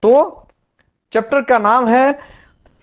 तो चैप्टर का नाम है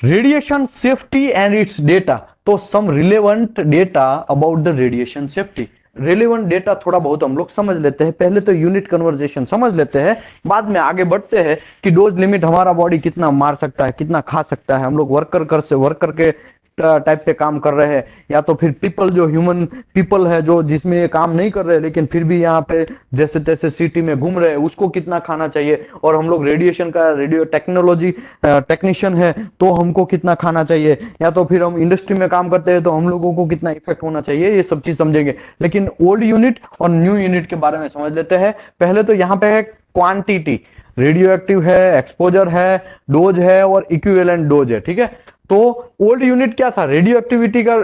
radiation safety and its data. तो some relevant data about the radiation safety. Relevant data थोड़ा बहुत हम लोग समझ लेते हैं, पहले तो यूनिट कन्वर्जेशन समझ लेते हैं, बाद में आगे बढ़ते हैं कि डोज लिमिट हमारा बॉडी कितना मार सकता है, कितना खा सकता है। हम लोग वर्कर के टाइप पे काम कर रहे हैं, या तो फिर पीपल जो ह्यूमन पीपल है जो जिसमें ये काम नहीं कर रहे लेकिन फिर भी यहाँ पे जैसे तैसे सिटी में घूम रहे हैं, उसको कितना खाना चाहिए। और हम लोग रेडिएशन का रेडियो टेक्नोलॉजी टेक्नीशियन है तो हमको कितना खाना चाहिए, या तो फिर हम इंडस्ट्री में काम करते हैं तो हम लोगों को कितना इफेक्ट होना चाहिए, ये सब चीज समझेंगे। लेकिन ओल्ड यूनिट और न्यू यूनिट के बारे में समझ लेते हैं। पहले तो यहाँ पे है क्वांटिटी, रेडियो एक्टिव है, एक्सपोजर है, डोज है और इक्विवेलेंट डोज है। ठीक है, तो ओल्ड यूनिट क्या था, रेडियो एक्टिविटी का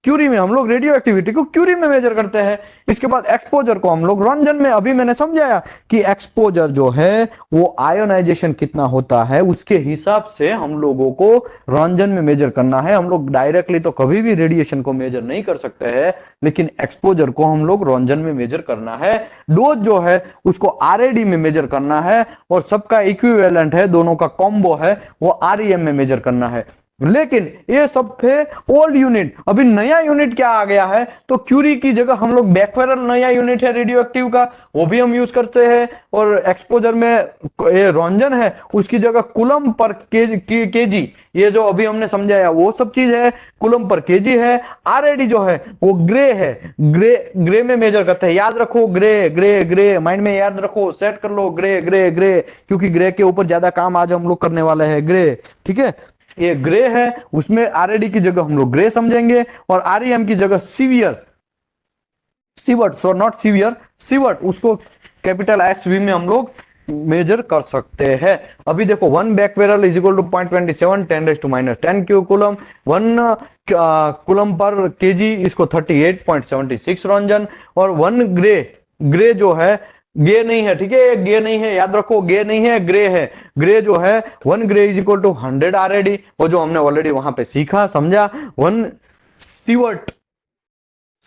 क्यूरी में हम लोग रेडियो एक्टिविटी को क्यूरी में मेजर करते हैं। इसके बाद एक्सपोजर को हम लोग रंजन में, अभी मैंने समझाया कि एक्सपोजर जो है वो आयोनाइजेशन कितना होता है उसके हिसाब से हम लोगों को रंजन में मेजर करना है। हम लोग डायरेक्टली तो कभी भी रेडिएशन को मेजर नहीं कर सकते हैं, लेकिन एक्सपोजर को हम लोग रंजन में मेजर करना है। डोज जो है उसको आरएडी में मेजर करना है, और सबका इक्विवेलेंट है, दोनों का कॉम्बो है, वो आरईएम में मेजर करना है। लेकिन ये सब थे ओल्ड यूनिट। अभी नया यूनिट क्या आ गया है, तो क्यूरी की जगह हम लोग बैक्वेरल नया यूनिट है रेडियो एक्टिव का, वो भी हम यूज करते हैं। और एक्सपोजर में ये रंजन है, उसकी जगह कुलम पर केजी, ये जो अभी हमने समझाया वो सब चीज है, कुलम पर केजी है। आरएडी जो है वो ग्रे है, ग्रे में मेजर करते हैं। याद रखो ग्रे ग्रे ग्रे, माइंड में याद रखो, सेट कर लो ग्रे ग्रे ग्रे, क्योंकि ग्रे के ऊपर ज्यादा काम आज हम लोग करने वाले हैं, ग्रे। ठीक है, ये ग्रे है, उसमें आरएडी की जगह हम लोग ग्रे समझेंगे, और आरईएम की जगह sievert, so not severe, sievert, उसको कैपिटल एसवी में हम लोग मेजर कर सकते हैं। अभी देखो 1 becquerel is equal to 0.27 10⁻10 Q coulomb, 1 coulomb पर केजी, इसको 38.76 रंजन। और 1 ग्रे जो है, गे नहीं है, ठीक है, गे नहीं है, याद रखो गे नहीं है, ग्रे है। ग्रे जो है 1 gray is equal to 100 RAD, वो जो हमने ऑलरेडी वहां पे सीखा समझा। 1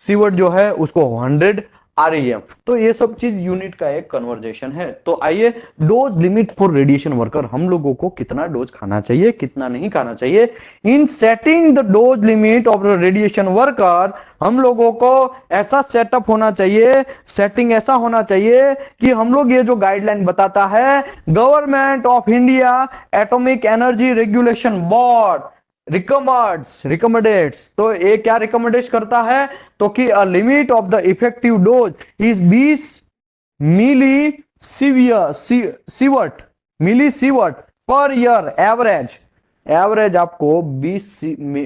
सीवर्ट जो है उसको 100 आरईएम। तो ये सब चीज यूनिट का एक कन्वर्जेशन है। तो आइए, dose limit for radiation worker, हम लोगों को कितना डोज खाना चाहिए, कितना नहीं खाना चाहिए। In setting the dose limit of radiation worker, हम लोगों को ऐसा सेटअप होना चाहिए, सेटिंग ऐसा होना चाहिए कि हम लोग ये जो गाइडलाइन बताता है government of India atomic energy regulation board recommends, तो ये क्या रिकमेंडेट करता है, तो कि a limit of the effective dose is 20 millisievert per year average आपको 20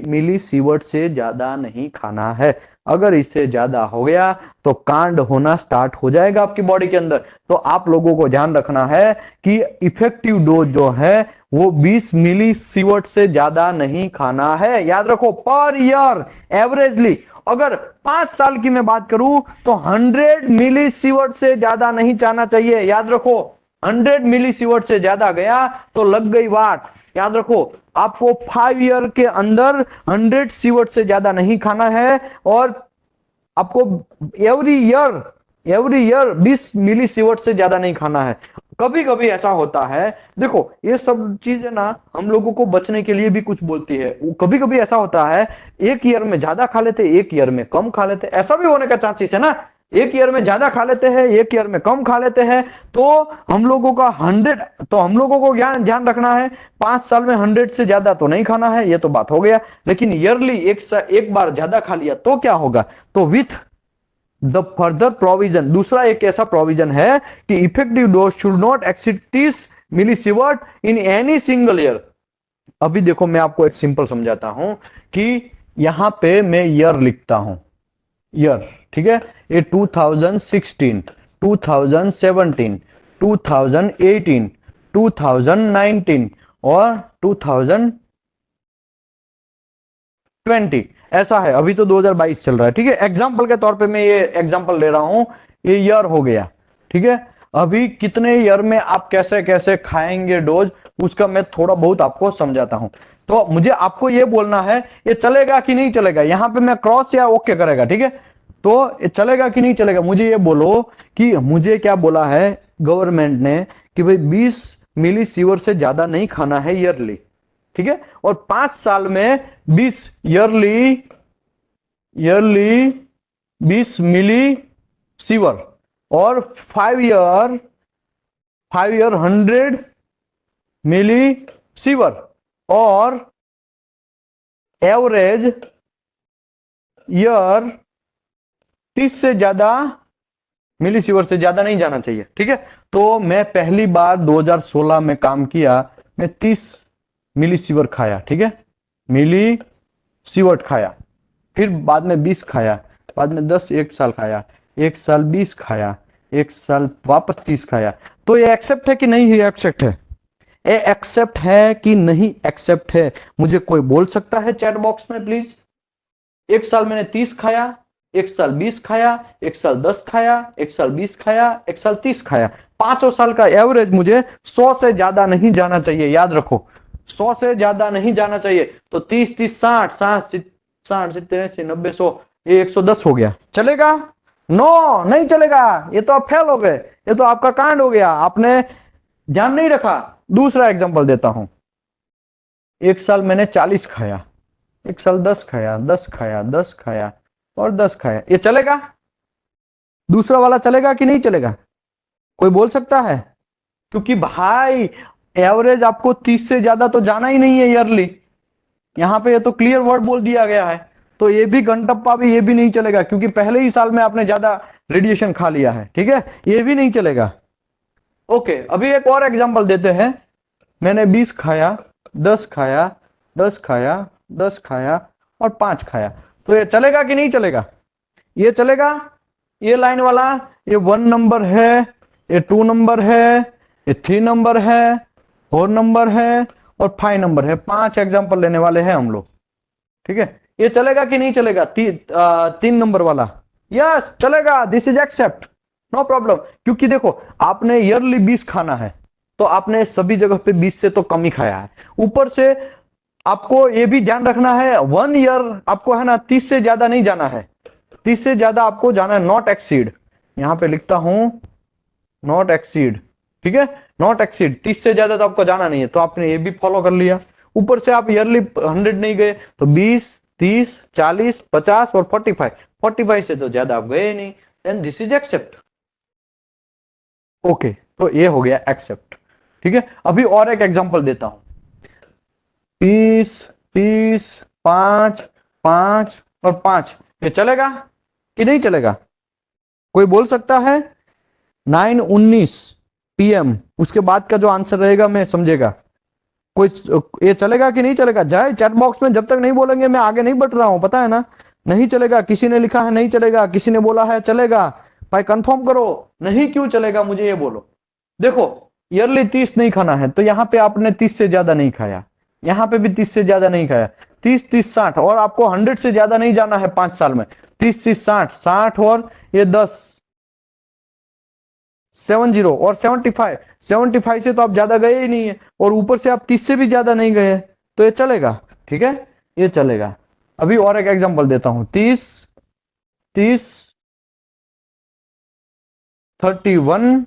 मिली सीवर्ट से ज्यादा नहीं खाना है। अगर इससे ज्यादा हो गया तो कांड होना स्टार्ट हो जाएगा आपकी बॉडी के अंदर। तो आप लोगों को ध्यान रखना है कि इफेक्टिव डोज जो है वो 20 मिली सीवर्ट से ज्यादा नहीं खाना है। याद रखो पर ईयर एवरेजली, अगर 5 साल की मैं बात करूं तो 100 मिली सीवर्ट से ज्यादा नहीं जाना चाहिए। याद रखो 100 मिली सीवर्ट से ज्यादा गया तो लग गई वाट। याद रखो आपको 5 ईयर के अंदर 100 सीवर्ट से ज्यादा नहीं खाना है, और आपको एवरी ईयर 20 मिली सीवर्ट से ज्यादा नहीं खाना है। कभी कभी ऐसा होता है, देखो ये सब चीजें ना हम लोगों को बचने के लिए भी कुछ बोलती है। कभी कभी ऐसा होता है एक ईयर में ज्यादा खा लेते, एक ईयर में कम खा लेते, ऐसा भी होने का चांसेस है ना। एक ईयर में ज्यादा खा लेते हैं, एक ईयर में कम खा लेते हैं। तो हम लोगों का 100, तो हम लोगों को ध्यान रखना है 5 साल में 100 से ज्यादा तो नहीं खाना है, ये तो बात हो गया। लेकिन ईयरली एक बार ज्यादा खा लिया तो क्या होगा, तो विथ द फर्दर प्रोविजन, दूसरा एक ऐसा प्रोविजन है कि effective dose should not exceed 30 millisievert in any single year. अभी देखो मैं आपको एक सिंपल समझाता हूं कि यहां पे मैं ईयर लिखता हूं, ईयर, ठीक है, ये 2016, 2017, 2018, 2019 और 2020 ऐसा है। अभी तो 2022 चल रहा है, ठीक है। एग्जाम्पल के तौर पे मैं ये एग्जाम्पल ले रहा हूं, ये ईयर हो गया, ठीक है। अभी कितने ईयर में आप कैसे कैसे खाएंगे डोज, उसका मैं थोड़ा बहुत आपको समझाता हूं। तो मुझे आपको ये बोलना है ये चलेगा कि नहीं चलेगा, यहां पे मैं क्रॉस या ओके करेगा, ठीक है। तो ये चलेगा कि नहीं चलेगा, मुझे ये बोलो कि मुझे क्या बोला है गवर्नमेंट ने कि भाई 20 मिलीसीवर से ज्यादा नहीं खाना है ईयरली, ठीक है। और 5 साल में 20 ईयरली 20 मिली सीवर, और 5 ईयर 100 मिली सीवर, और एवरेज ईयर 30 से ज्यादा मिली सीवर से ज्यादा नहीं जाना चाहिए, ठीक है। तो मैं पहली बार 2016 में काम किया, मैं 30 मिली सीवर खाया, ठीक है, मिली सीवर खाया, फिर बाद में 20 खाया, बाद में 10 एक साल खाया, एक साल 20 खाया, एक साल वापस 30 खाया। तो ये एक्सेप्ट है कि नहीं है? एक्सेप्ट है। ये एक्सेप्ट है कि नहीं एक्सेप्ट है? मुझे कोई बोल सकता है चैट बॉक्स में प्लीज। एक साल मैंने 30 खाया, एक साल 20 खाया, एक साल 10 खाया, एक साल 20 खाया, एक साल 30 खाया। 5 साल का एवरेज मुझे 100 से ज्यादा नहीं जाना चाहिए, याद रखो 100 से ज्यादा नहीं जाना चाहिए। तो 30 30 60 60 60 70 80 90 100, ये 110 हो गया, चलेगा? नो, नहीं चलेगा, ये तो आप फेल हो गए, ये तो आपका कांड हो गया, आपने ध्यान नहीं रखा। दूसरा एग्जांपल देता हूं। एक साल मैंने 40 खाया, एक साल 10 खाया, 10 खाया, 10 खाया और 10 खाया, ये चलेगा? दूसरा वाला चलेगा कि नहीं चलेगा? कोई बोल सकता है? क्योंकि भाई एवरेज आपको 30 से ज्यादा तो जाना ही नहीं है ईयरली, यहां पे ये तो क्लियर वर्ड बोल दिया गया है। तो ये भी घंटप्पा भी, ये भी नहीं चलेगा, क्योंकि पहले ही साल में आपने ज्यादा रेडिएशन खा लिया है, ठीक है, ये भी नहीं चलेगा। ओके, अभी एक और एग्जांपल देते हैं। मैंने 20 खाया, 10 खाया, 10 खाया, 10 खाया और 5 खाया, तो ये चलेगा कि नहीं चलेगा? ये चलेगा? ये लाइन वाला, ये 1 नंबर है, ये 2 नंबर है, ये 3 नंबर है, 4 नंबर है और 5 नंबर है। 5 एग्जांपल लेने वाले हैं हम लोग, ठीक है। ये चलेगा कि नहीं चलेगा? 3 नंबर वाला, यस चलेगा, this is accept, no problem. क्योंकि देखो आपने ईयरली 20 खाना है, तो आपने सभी जगह पे 20 से तो कम ही खाया है। ऊपर से आपको ये भी ध्यान रखना है, 1 ईयर आपको है ना 30 से ज्यादा नहीं जाना है, 30 से ज्यादा आपको जाना है, नॉट एक्सीड। यहां पे लिखता हूं नॉट एक्सीड, ठीक है, नॉट एक्सीड, 30 से ज्यादा तो आपको जाना नहीं है, तो आपने ये भी फॉलो कर लिया। ऊपर से आप ईयरली 100 नहीं गए, तो 20 30 40 50 और 45 से तो ज्यादा आप गए नहीं, then this is accept. Okay, तो ये हो गया एक्सेप्ट, ठीक है। अभी और एक एग्जांपल देता हूं। 30 30 5 5 और 5, ये चलेगा कि नहीं चलेगा? कोई बोल सकता है? 9:19 PM, उसके बाद का जो आंसर रहेगा मैं समझेगा। कोई ये चलेगा कि नहीं चलेगा? जाए चैट बॉक्स में, जब तक नहीं बोलेंगे मैं आगे नहीं बढ़ रहा हूं, पता है ना। नहीं चलेगा, किसी ने लिखा है नहीं चलेगा, किसी ने बोला है चलेगा। भाई कंफर्म करो, नहीं क्यों चलेगा मुझे ये बोलो। देखो ईयरली 30 नहीं खाना है, तो यहां पे आपने 30 से ज्यादा नहीं खाया, यहां पे भी 30 से ज्यादा नहीं खाया, 30 30 60, और आपको 100 से ज्यादा नहीं जाना है 5 साल में। 30 30 60 60 और ये 10 70 और 75 से तो आप ज्यादा गए ही नहीं है, और ऊपर से आप 30 से भी ज्यादा नहीं गए, तो ये चलेगा, ठीक है, ये चलेगा। अभी और एक एग्जांपल देता हूं। 30 30 31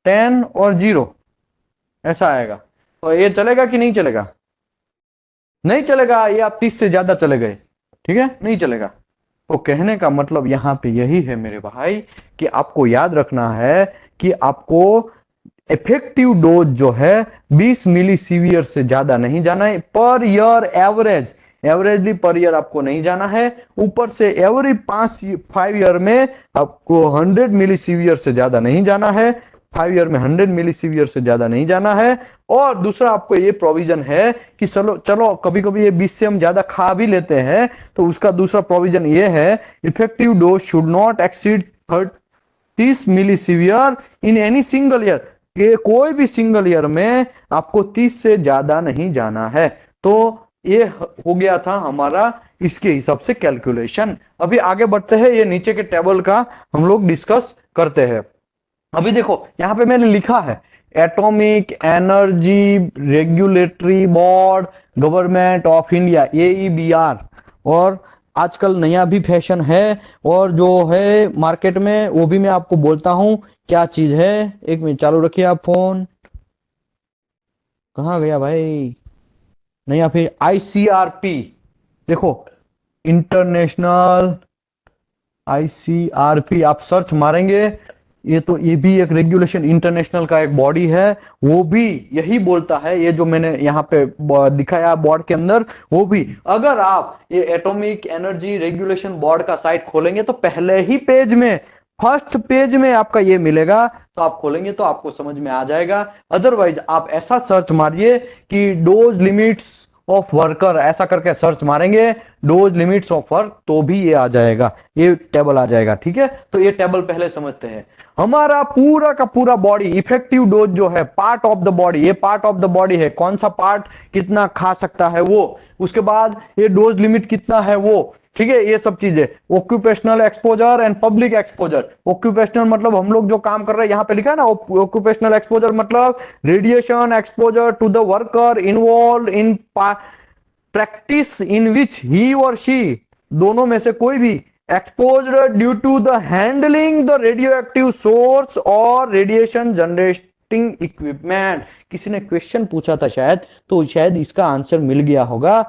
10 और 0, ऐसा आएगा। तो ये चलेगा कि नहीं चलेगा? नहीं चलेगा, ये आप 30 से ज्यादा चले गए, ठीक है, नहीं चलेगा। तो कहने का मतलब यहां पे यही है मेरे भाई, कि आपको याद रखना है कि आपको इफेक्टिव डोज जो है 20 मिलीसीवियर से ज्यादा नहीं जाना है per year, averagely per year आपको नहीं जाना है। ऊपर से एवरी 5 ईयर में आपको 100 मिलीसीवियर से ज्यादा नहीं जाना है, 5 ईयर में 100 मिलीसीवियर से ज्यादा नहीं जाना है। और दूसरा आपको ये प्रोविजन है कि चलो कभी कभी ये 20 से हम ज्यादा खा भी लेते हैं, तो उसका दूसरा प्रोविजन ये है, effective dose should not exceed 30 millisievert in any single year, कि कोई भी सिंगल ईयर में आपको 30 से ज्यादा नहीं जाना है। तो ये हो गया था हमारा इसके हिसाब से कैलकुलेशन। अभी आगे बढ़ते हैं, ये नीचे के टेबल का हम लोग डिस्कस करते हैं। अभी देखो यहां पे मैंने लिखा है atomic energy regulatory board government of India, AEBR, और आजकल नया भी फैशन है और जो है मार्केट में वो भी मैं आपको बोलता हूं क्या चीज है। एक मिनट चालू रखिए आप फोन। कहाँ गया भाई? नहीं, या फिर आईसीआरपी, देखो, इंटरनेशनल आईसीआरपी आप सर्च मारेंगे, ये भी एक रेगुलेशन इंटरनेशनल का एक बॉडी है। वो भी यही बोलता है, ये जो मैंने यहाँ पे दिखाया बोर्ड के अंदर, वो भी अगर आप ये एटॉमिक एनर्जी रेगुलेशन बोर्ड का साइट खोलेंगे तो पहले ही पेज में, फर्स्ट पेज में आपका ये मिलेगा, तो आप खोलेंगे तो आपको समझ में आ जाएगा। अदरवाइज आप ऐसा सर्च मारिए कि डोज लिमिट्स ऑफ वर्कर, ऐसा करके सर्च मारेंगे डोज लिमिट्स ऑफ वर्क, तो भी ये आ जाएगा, ये टेबल आ जाएगा। ठीक है, तो ये टेबल पहले समझते हैं। हमारा पूरा का पूरा बॉडी इफेक्टिव डोज जो है, पार्ट ऑफ द बॉडी, ये पार्ट ऑफ द बॉडी है, कौन सा पार्ट कितना खा सकता है वो, उसके बाद ये डोज लिमिट कितना है वो, ठीक है, ये सब चीजें। Occupational exposure and public exposure. Occupational मतलब हम लोग जो काम कर रहे हैं, यहां पे लिखा है ना, ऑक्यूपेशनल एक्सपोजर मतलब radiation exposure to the worker involve in practice in which he और शी, दोनों में से कोई भी, exposed due to the handling the radioactive source और रेडिएशन जनरेटिंग इक्विपमेंट। किसी ने क्वेश्चन पूछा था शायद, तो शायद इसका आंसर मिल गया होगा।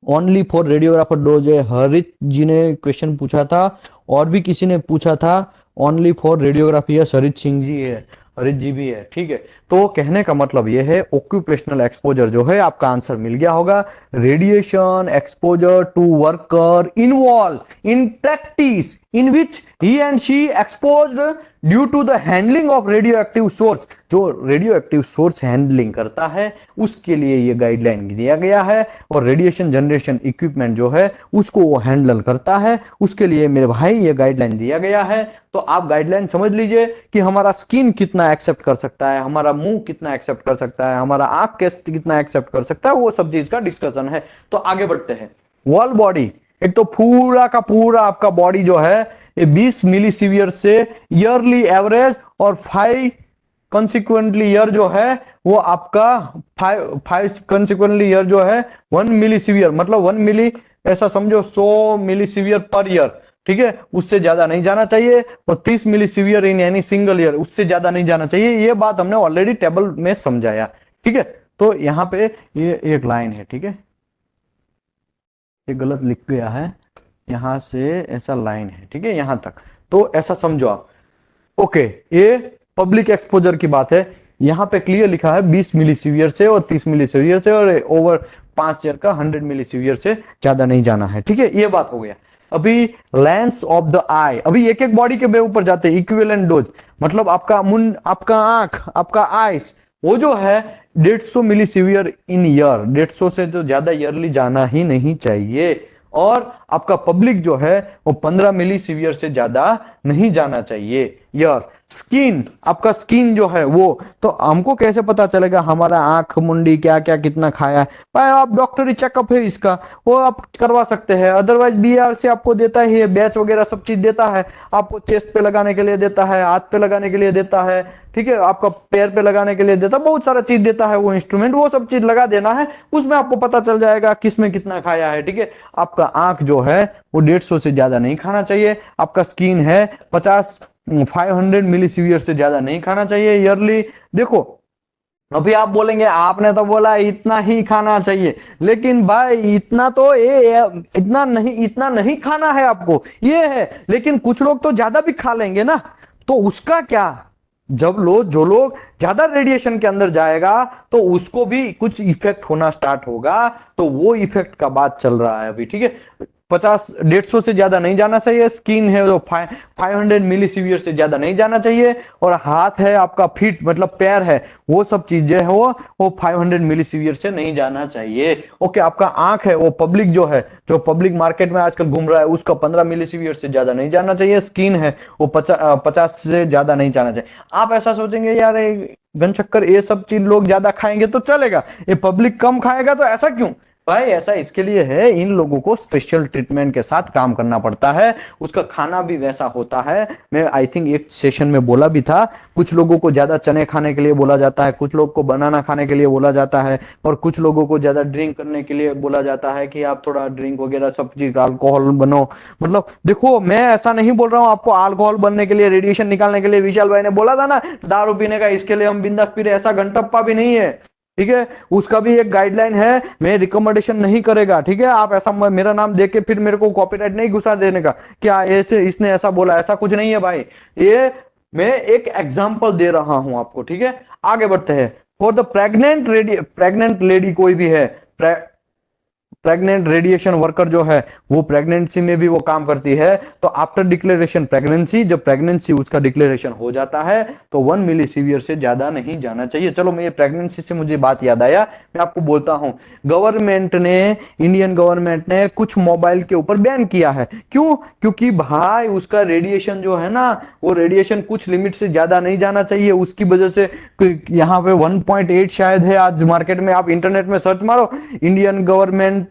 ओनली फॉर रेडियोग्राफर डोज है, हरित जी ने क्वेश्चन पूछा था, और भी किसी ने पूछा था ओनली फॉर रेडियोग्राफी, है हरित सिंह जी है, हरित जी भी है। ठीक है, तो कहने का मतलब यह है ऑक्यूपेशनल एक्सपोजर जो है आपका आंसर मिल गया होगा। Radiation exposure to worker involve in practice in which he and she exposed due to the handling of radioactive source, जो रेडियो एक्टिव सोर्स हैंडलिंग करता है उसके लिए ये गाइडलाइन दिया गया है, और रेडिएशन जनरेशन इक्विपमेंट जो है उसको वो हैंडल करता है, उसके लिए मेरे भाई ये गाइडलाइन दिया गया है। तो आप गाइडलाइन समझ लीजिए कि हमारा स्किन कितना एक्सेप्ट कर सकता है, हमारा मुंह कितना एक्सेप्ट कर सकता है, हमारा आंख कितना एक्सेप्ट कर सकता है, वो सब चीज का डिस्कशन है। तो आगे बढ़ते हैं। वॉल बॉडी, एक तो पूरा का पूरा आपका बॉडी जो है ये 20 मिलीसीवियर से ईयरली एवरेज, और 5 कंसिक्वेंटली ईयर जो है वो आपका 5 कंसिक्वेंटली ईयर जो है 1 मिलीसीवियर, मतलब 1 मिली ऐसा समझो 100 मिलीसीवियर पर ईयर। ठीक है, उससे ज्यादा नहीं जाना चाहिए, और 30 millisievert in any single year, उससे ज्यादा नहीं जाना चाहिए। ये बात हमने ऑलरेडी टेबल में समझाया। ठीक है, तो यहाँ पे ये एक लाइन है, ठीक है, ये गलत लिख गया है, यहां से ऐसा लाइन है, ठीक है, यहां तक, तो ऐसा समझो आप। ओके, ये पब्लिक एक्सपोजर की बात है। यहां पे क्लियर लिखा है 20 मिलीसीवियर से और 30 मिलीसीवियर से, और ओवर 5 ईयर का 100 मिलीसीवियर से ज्यादा नहीं जाना है। ठीक है, ये बात हो गया। अभी लेंस ऑफ द आई, अभी एक एक बॉडी के ऊपर जाते हैं। इक्विवेलेंट डोज मतलब आपका मुंह, आपका आंख, आपका आइस, वो जो है 150 मिलीसीवियर इन ईयर, 150 से तो ज्यादा ईयरली जाना ही नहीं चाहिए। और आपका पब्लिक जो है वो 15 मिलीसीवियर से ज्यादा नहीं जाना चाहिए ईयर। स्किन, आपका स्किन जो है वो, तो हमको कैसे पता चलेगा हमारा आंख मुंडी क्या क्या कितना खाया है? भाई आप डॉक्टरी चेकअप है इसका, वो आप करवा सकते हैं। अदरवाइज बीआर से आपको देता ही बैच वगैरह सब चीज देता है, आपको चेस्ट पे लगाने के लिए देता है, हाथ पे लगाने के लिए देता है, ठीक है, आपका पैर पे लगाने के लिए देता है, बहुत सारा चीज देता है वो इंस्ट्रूमेंट, वो सब चीज लगा देना है, उसमें आपको पता चल जाएगा किसमें कितना खाया है। ठीक है, आपका आंख जो है वो 150 से ज्यादा नहीं खाना चाहिए। आपका स्किन है 500 मिलीसीवियर से ज्यादा नहीं खाना चाहिए ईयरली। देखो अभी आप बोलेंगे आपने तो बोला इतना ही खाना चाहिए, लेकिन भाई इतना तो इतना नहीं खाना है आपको, ये है। लेकिन कुछ लोग तो ज्यादा भी खा लेंगे ना, तो उसका क्या? जो लोग ज्यादा रेडिएशन के अंदर जाएगा तो उसको भी कुछ इफेक्ट होना स्टार्ट होगा, तो वो इफेक्ट का बात चल रहा है अभी। ठीक है, 150 से ज्यादा नहीं जाना चाहिए। स्किन है तो 500 मिलीसीवियर से ज्यादा नहीं जाना चाहिए, और हाथ है आपका, फीट मतलब पैर है, वो सब चीजें है वो 500 मिलीसीवियर से नहीं जाना चाहिए। ओके, आपका आंख है वो पब्लिक जो है, जो पब्लिक मार्केट में आजकल घूम रहा है, उसका 15 मिलीसीवियर से ज्यादा नहीं जाना चाहिए। स्किन है वो 50 से ज्यादा नहीं जाना चाहिए। आप ऐसा सोचेंगे यार गन शक्कर ये सब चीज लोग ज्यादा खाएंगे तो चलेगा, ये पब्लिक कम खाएगा तो ऐसा क्यों? भाई ऐसा इसके लिए है, इन लोगों को स्पेशल ट्रीटमेंट के साथ काम करना पड़ता है, उसका खाना भी वैसा होता है। मैं आई थिंक एक सेशन में बोला भी था, कुछ लोगों को ज्यादा चने खाने के लिए बोला जाता है, कुछ लोग को बनाना खाने के लिए बोला जाता है, और कुछ लोगों को ज्यादा ड्रिंक करने के लिए बोला जाता है कि आप थोड़ा ड्रिंक वगैरह सब चीज अल्कोहल बनो। मतलब देखो, मैं ऐसा नहीं बोल रहा हूँ आपको अल्कोहल बनने के लिए, रेडिएशन निकालने के लिए, विशाल भाई ने बोला था ना दारू पीने का, इसके लिए हम बिंदास पी रहे, ऐसा घंटप्पा भी नहीं है। ठीक है, उसका भी एक गाइडलाइन है, मैं रिकमेंडेशन नहीं करेगा। ठीक है, आप ऐसा मेरा नाम देख के फिर मेरे को कॉपीराइट नहीं घुसा देने का, क्या ऐसे इसने ऐसा बोला, ऐसा कुछ नहीं है भाई। ये मैं एक एग्जांपल दे रहा हूं आपको। ठीक है, आगे बढ़ते हैं। फॉर द प्रेग्नेंट लेडी कोई भी है, प्रेग्नेंट रेडिएशन वर्कर जो है वो प्रेगनेंसी में भी वो काम करती है, तो आफ्टर डिक्लेरेशन प्रेगनेंसी, जब प्रेगनेंसी उसका डिक्लेरेशन हो जाता है तो 1 मिलीसीवियर से ज्यादा नहीं जाना चाहिए। चलो, मैं ये प्रेगनेंसी से मुझे बात याद आया, मैं आपको बोलता हूं, गवर्नमेंट ने, इंडियन गवर्नमेंट ने कुछ मोबाइल के ऊपर बैन किया है। क्यों? क्योंकि भाई उसका रेडिएशन जो है ना, वो रेडिएशन कुछ लिमिट से ज्यादा नहीं जाना चाहिए, उसकी वजह से यहाँ पे 1.8 शायद है आज मार्केट में, आप इंटरनेट में सर्च मारो, Indian government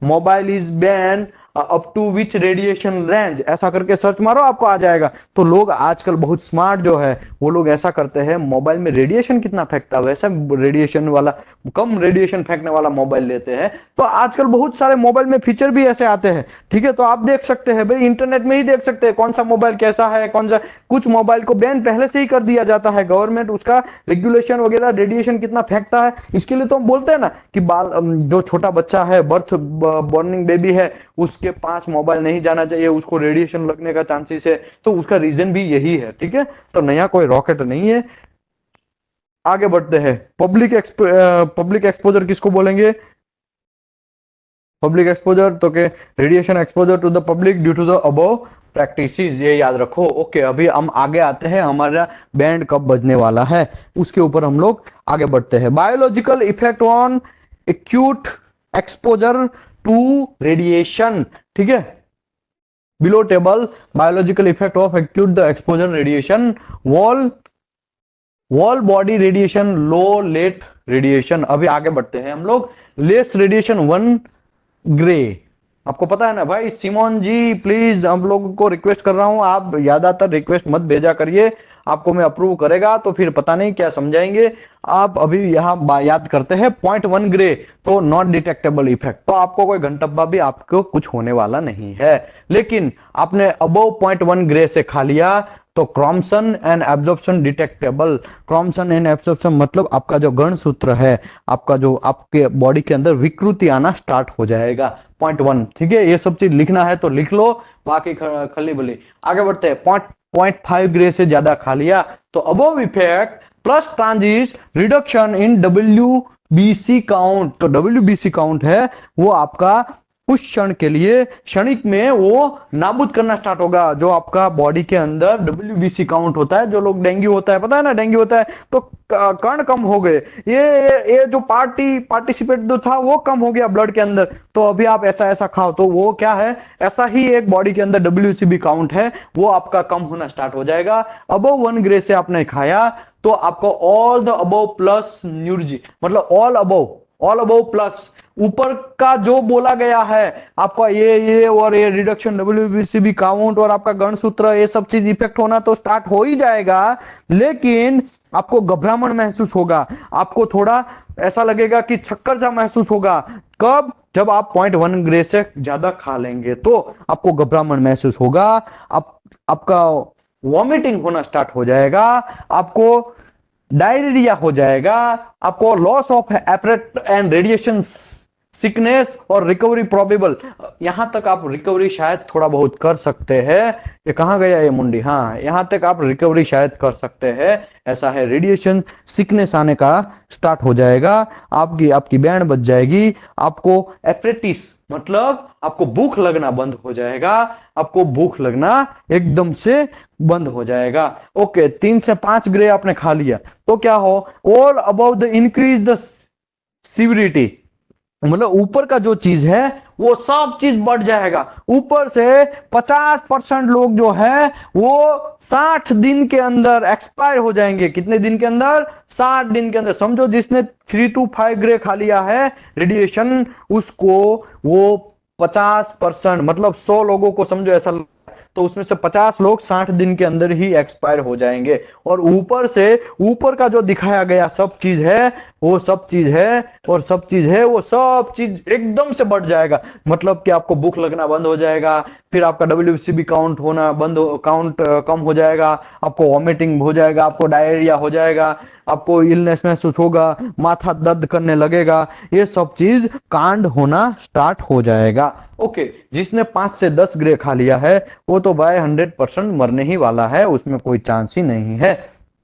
mobile is ban up to which radiation range, ऐसा करके सर्च मारो आपको आ जाएगा। तो लोग आजकल बहुत स्मार्ट जो है वो लोग ऐसा करते हैं, मोबाइल में रेडिएशन कितना फेंकता है वैसा रेडिएशन वाला, कम रेडिएशन फेंकने वाला मोबाइल लेते हैं। तो आजकल बहुत सारे मोबाइल में फीचर भी ऐसे आते हैं। ठीक है, तो आप देख सकते हैं भाई, इंटरनेट में ही देख सकते हैं कौन सा मोबाइल कैसा है, कौन सा, कुछ मोबाइल को बैन पहले से ही कर दिया जाता है गवर्नमेंट, उसका रेगुलेशन वगैरह, रेडिएशन कितना फेंकता है। इसके लिए तो हम बोलते हैं ना कि बाल, जो छोटा बच्चा है, बॉर्निंग बेबी है, उसके पास मोबाइल नहीं जाना चाहिए, उसको रेडिएशन लगने का चांसेस है, तो उसका रीजन भी यही है। ठीक है, तो नया कोई रॉकेट नहीं है। आगे बढ़ते हैं। पब्लिक एक्सपोजर किसको बोलेंगे? पब्लिक एक्सपोजर तो के radiation exposure to the public due to the above practices, ये याद रखो। ओके, अभी हम आगे आते हैं, हमारा बैंड कब बजने वाला है उसके ऊपर हम लोग आगे बढ़ते हैं। Biological effect on acute exposure to radiation. ठीक है, below table biological effect of acute the exposure radiation, whole body radiation, low LET radiation. अभी आगे बढ़ते हैं हम लोग। लेस रेडिएशन 1 ग्रे, आपको पता है ना भाई। सिमोन जी प्लीज, हम लोगों को रिक्वेस्ट कर रहा हूं, आप ज्यादातर रिक्वेस्ट मत भेजा करिए, आपको मैं अप्रूव करेगा तो फिर पता नहीं क्या समझाएंगे आप। अभी यहाँ याद करते हैं 0.1 ग्रे, तो नॉट डिटेक्टेबल इफेक्ट, तो आपको कोई घंटब्बा भी आपको कुछ होने वाला नहीं है। लेकिन आपने अबव 0.1 ग्रे से खा लिया तो क्रॉम्सन एंड एब्जॉर्प्शन डिटेक्टेबल। क्रॉम्सन एंड एब्जॉर्प्शन मतलब आपका जो गणसूत्र है, आपका जो आपके बॉडी के अंदर विकृति आना स्टार्ट हो जाएगा 0.1। ठीक है, ये सब चीज लिखना है तो लिख लो, बाकी खली बली। आगे बढ़ते हैं। 0.5 ग्रे से ज्यादा खा लिया तो above effect plus transit reduction in WBC count. तो WBC काउंट है वो आपका कुछ क्षण के लिए, क्षणिक में वो नाबूद करना स्टार्ट होगा। जो आपका बॉडी के अंदर WBC काउंट होता है, जो लोग डेंगू होता है, पता है ना डेंगू होता है तो कण कम हो गए, ये जो पार्टिसिपेट जो था वो कम हो गया ब्लड के अंदर, तो अभी आप ऐसा ऐसा खाओ तो वो क्या है, ऐसा ही एक बॉडी के अंदर WBC काउंट है वो आपका कम होना स्टार्ट हो जाएगा। अबव 1 ग्रे से आपने खाया तो आपको ऑल द अबव प्लस न्यूरजी, मतलब ऑल अबव प्लस, ऊपर का जो बोला गया है आपका ये और ये रिडक्शन WBC काउंट और आपका गणसूत्र, ये सब चीज इफेक्ट होना तो स्टार्ट हो ही जाएगा। लेकिन आपको घबराहट महसूस होगा, आपको थोड़ा ऐसा लगेगा कि चक्कर सा महसूस होगा। कब? जब आप 0.1 ग्रे से ज्यादा खा लेंगे तो आपको घबराहट महसूस होगा, आपका वॉमिटिंग होना स्टार्ट हो जाएगा, आपको डायरिया हो जाएगा, आपको loss of appellate and radiation sickness और रिकवरी प्रोबेबल। यहां तक आप रिकवरी शायद थोड़ा बहुत कर सकते हैं। ये कहां गया ये मुंडी? हाँ, यहां तक आप रिकवरी शायद कर सकते हैं, ऐसा है। रेडिएशन सिकनेस आने का स्टार्ट हो जाएगा, आपकी बैंड बच जाएगी, आपको एपरेटिस मतलब आपको भूख लगना बंद हो जाएगा, आपको भूख लगना एकदम से बंद हो जाएगा। ओके, 3 से 5 ग्रे आपने खा लिया तो क्या हो, all about the increase the severity, मतलब ऊपर का जो चीज है वो सब चीज बढ़ जाएगा। ऊपर से 50% लोग जो है वो 60 दिन के अंदर एक्सपायर हो जाएंगे। कितने दिन के अंदर? 60 दिन के अंदर। समझो जिसने 3 to 5 ग्रे खा लिया है रेडिएशन, उसको वो 50% मतलब 100 लोगों को समझो ऐसा, तो उसमें से 50 लोग 60 दिन के अंदर ही एक्सपायर हो जाएंगे। और ऊपर से ऊपर का जो दिखाया गया सब चीज है, वो सब चीज है और सब चीज है, वो सब चीज एकदम से बढ़ जाएगा। मतलब कि आपको भूख लगना बंद हो जाएगा, फिर आपका WBC काउंट होना बंद हो, काउंट कम हो जाएगा, आपको वॉमिटिंग हो जाएगा, आपको डायरिया हो जाएगा, आपको इलनेस महसूस होगा, माथा दर्द करने लगेगा, ये सब चीज कांड होना स्टार्ट हो जाएगा। ओके, जिसने 5 से 10 ग्रे खा लिया है वो तो बाय 100% मरने ही वाला है, उसमें कोई चांस ही नहीं है।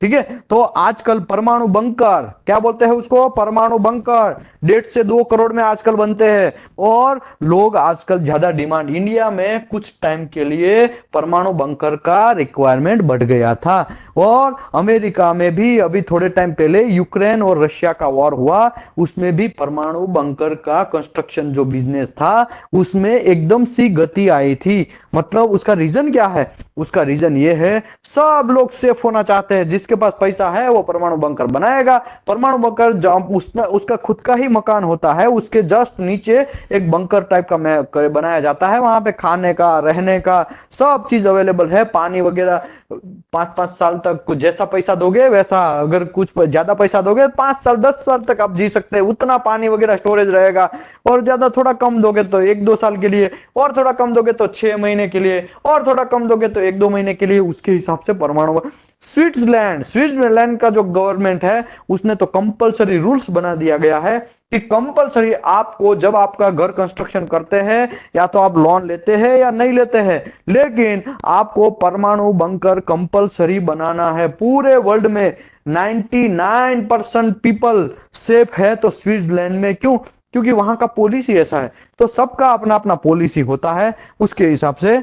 ठीक है, तो आजकल परमाणु बंकर, क्या बोलते हैं उसको? परमाणु बंकर 1.5 से 2 करोड़ में आजकल बनते हैं। और लोग आजकल ज्यादा डिमांड, इंडिया में कुछ टाइम के लिए परमाणु बंकर का रिक्वायरमेंट बढ़ गया था। और अमेरिका में भी अभी थोड़े टाइम पहले यूक्रेन और रशिया का वॉर हुआ, उसमें भी परमाणु बंकर का कंस्ट्रक्शन जो बिजनेस था उसमें एकदम सी गति आई थी। मतलब उसका रीजन क्या है? उसका रीजन ये है, सब लोग सेफ होना चाहते हैं, जिसके पास पैसा है वो परमाणु बंकर बनाएगा। परमाणु बंकर उसका खुद का ही मकान होता है, उसके जस्ट नीचे एक बंकर टाइप का बनाया जाता है, वहां पे खाने का, रहने का सब चीज अवेलेबल है, पानी वगैरह। 5-5 साल तक जैसा पैसा दोगे वैसा, अगर कुछ ज्यादा पैसा दोगे 5 साल 10 साल तक आप जी सकते हैं, उतना पानी वगैरह स्टोरेज रहेगा। और ज्यादा थोड़ा कम दोगे तो 1-2 साल के लिए, और थोड़ा कम दोगे तो 6 महीने के लिए, और थोड़ा कम दोगे तो 1-2 महीने के लिए, उसके हिसाब से परमाणु। स्विट्जरलैंड का जो गवर्नमेंट है उसने तो कंपलसरी रूल्स बना दिया गया है कि कंपलसरी आपको, जब आपका घर कंस्ट्रक्शन करते हैं, या तो आप लोन लेते हैं या नहीं लेते हैं, लेकिन आपको परमाणु बंकर कंपलसरी बनाना है। पूरे वर्ल्ड में 99% पीपल सेफ है तो स्विट्जरलैंड में क्यों? क्योंकि वहां का पॉलिसी ऐसा है। तो सबका अपना अपना पॉलिसी होता है, उसके हिसाब से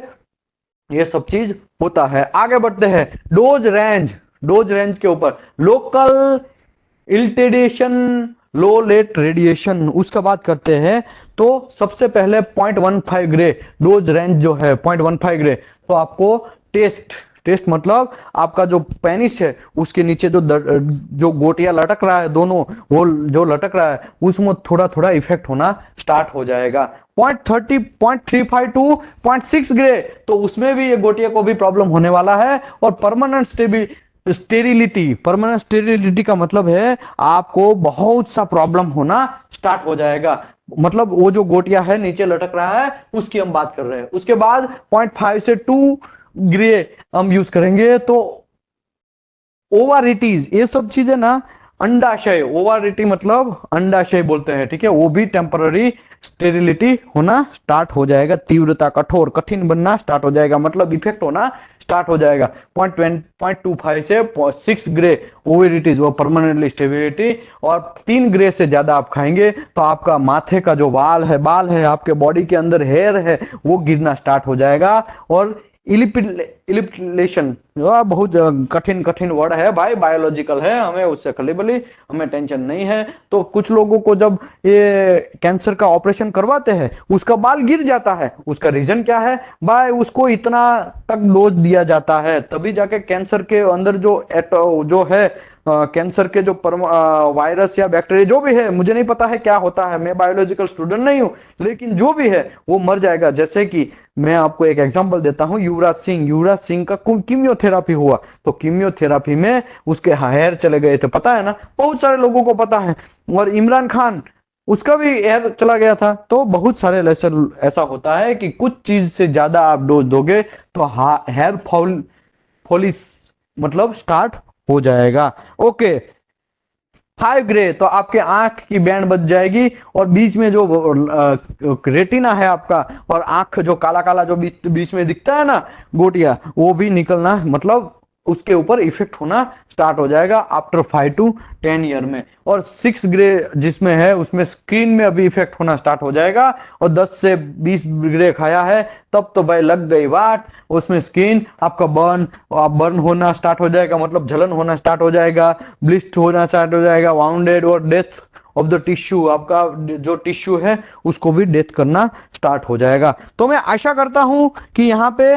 ये सब चीज होता है। आगे बढ़ते हैं, डोज रेंज के ऊपर, लोकल इल्टेडेशन, लो लेट रेडिएशन, उसका बात करते हैं। तो सबसे पहले 0.15 ग्रे डोज रेंज जो है 0.15 ग्रे, तो आपको टेस्ट मतलब आपका जो पेनिस है उसके नीचे जो गोटियां लटक रहा है दोनों, वो जो लटक रहा है उसमें थोड़ा थोड़ा इफेक्ट होना स्टार्ट हो जाएगा। 0.30 0.35 टू 0.6 ग्रे, तो उसमें भी ये गोटिया को भी प्रॉब्लम होने वाला है। और परमानेंट स्टेरिलिटी का मतलब है आपको बहुत सा प्रॉब्लम होना स्टार्ट हो जाएगा। मतलब वो जो गोटिया है नीचे लटक रहा है उसकी हम बात कर रहे हैं। उसके बाद 0.5 से 2 ग्रे हम यूज करेंगे। तो ओवारिटीज, ये सब चीजें ना, अंडाशय, ओवारिटी मतलब अंडाशय बोलते हैं, ठीक है, वो भी टेम्पररी स्टेरिलिटी होना स्टार्ट हो जाएगा, तीव्रता, कठोर, कठिन बनना स्टार्ट हो जाएगा, मतलब इफेक्ट होना स्टार्ट हो जाएगा। 0.25 से 6 ग्रे ओवेरिटीज, वो परमानेंटली स्टेबिलिटी। और 3 ग्रे से ज्यादा आप खाएंगे तो आपका माथे का जो बाल है आपके बॉडी के अंदर हेयर है वो गिरना स्टार्ट हो जाएगा। और इलिप्टिलेशन, बहुत कठिन वर्ड है भाई, बायोलॉजिकल है, हमें उससे खलीबली, हमें टेंशन नहीं है। तो कुछ लोगों को जब ये कैंसर का ऑपरेशन करवाते हैं उसका बाल गिर जाता है, उसका रीजन क्या है भाई? उसको इतना तक डोज दिया जाता है तभी जाके कैंसर के अंदर जो है कैंसर के जो वायरस या बैक्टीरिया जो भी है, मुझे नहीं पता है क्या होता है, मैं बायोलॉजिकल स्टूडेंट नहीं हूं, लेकिन जो भी है वो मर जाएगा। जैसे कि मैं आपको एक एग्जांपल देता हूं, युवराज सिंह का कीमियोथेरापी हुआ, तो कीमियोथेरापी में उसके हेयर चले गए थे, पता है ना, बहुत सारे लोगों को पता है। और इमरान खान, उसका भी हेयर चला गया था। तो बहुत सारे ऐसा होता है कि कुछ चीज से ज्यादा आप डोज दोगे तो हेयर फॉलिस मतलब स्टार्ट हो जाएगा। ओके, 5 ग्रे तो आपके आंख की बैंड बच जाएगी, और बीच में जो रेटिना है आपका, और आंख जो काला काला जो बीच में दिखता है ना गोटिया, वो भी निकलना, मतलब उसके ऊपर इफेक्ट होना स्टार्ट हो जाएगा आफ्टर 5 to 10 ईयर में। और 6 ग्रे जिसमें है उसमें स्क्रीन में अभी इफेक्ट होना स्टार्ट हो जाएगा। और 10 से 20 ग्रे खाया है तब तो भाई लग गई बात, उसमें स्किन आपका बर्न होना स्टार्ट हो जाएगा, मतलब जलन होना स्टार्ट हो जाएगा, ब्लिस्ट होना स्टार्ट हो जाएगा, वाउंडेड और डेथ ऑफ द टिश्यू, आपका जो टिश्यू है उसको भी डेथ करना स्टार्ट हो जाएगा। तो मैं आशा करता हूं कि यहाँ पे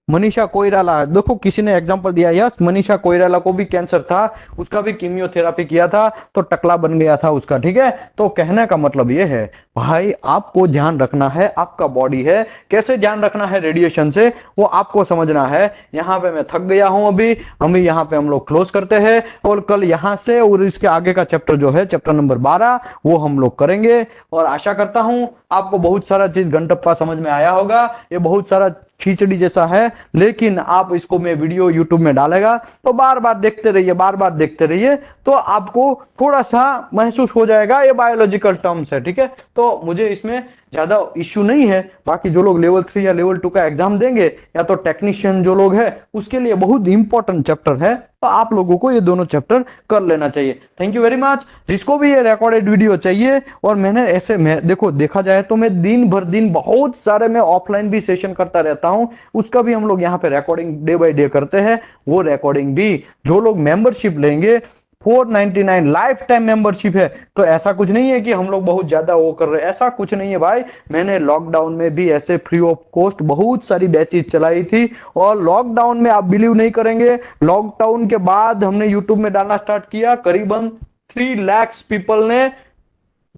मनीषा कोइराला, देखो किसी ने एग्जांपल दिया, यस मनीषा कोइराला को भी कैंसर था, उसका भी कीमियोथेरापी किया था तो टकला बन गया था उसका, ठीक है। तो कहने का मतलब ये है भाई, आपको ध्यान रखना है, आपका बॉडी है कैसे ध्यान रखना है रेडिएशन से, वो आपको समझना है। यहाँ पे मैं थक गया हूं, अभी यहाँ पे हम लोग क्लोज करते हैं, और कल यहाँ से और इसके आगे का चैप्टर जो है चैप्टर नंबर 12 वो हम लोग करेंगे। और आशा करता हूं आपको बहुत सारा चीज घंटप्पा समझ में आया होगा। ये बहुत सारा खिचड़ी जैसा है, लेकिन आप इसको मैं वीडियो यूट्यूब में डालेगा तो बार बार देखते रहिए, बार बार देखते रहिए, तो आपको थोड़ा सा महसूस हो जाएगा ये बायोलॉजिकल टर्म्स है, ठीक है। तो मुझे इसमें ज्यादा इश्यू नहीं है। बाकी जो लोग लेवल 3 या लेवल 2 का एग्जाम देंगे या तो टेक्नीशियन जो लोग हैं उसके लिए बहुत इंपॉर्टेंट चैप्टर है, तो आप लोगों को ये दोनों चैप्टर कर लेना चाहिए। Thank you very much. जिसको भी ये रिकॉर्डेड वीडियो चाहिए, और मैंने ऐसे में देखो देखा जाए तो मैं दिन बहुत सारे मैं ऑफलाइन भी सेशन करता रहता हूं, उसका भी हम लोग यहाँ पे रिकॉर्डिंग डे बाय डे करते हैं। वो रिकॉर्डिंग भी जो लोग मेंबरशिप लेंगे 499 लाइफ टाइम मेंबरशिप है, तो ऐसा कुछ नहीं है कि हम लोग बहुत ज्यादा वो कर रहे हैं, ऐसा कुछ नहीं है भाई। मैंने लॉकडाउन में भी ऐसे फ्री ऑफ कॉस्ट बहुत सारी बैचेज चलाई थी, और लॉकडाउन में आप बिलीव नहीं करेंगे, लॉकडाउन के बाद हमने यूट्यूब में डालना स्टार्ट किया, करीबन 3 लाख पीपल ने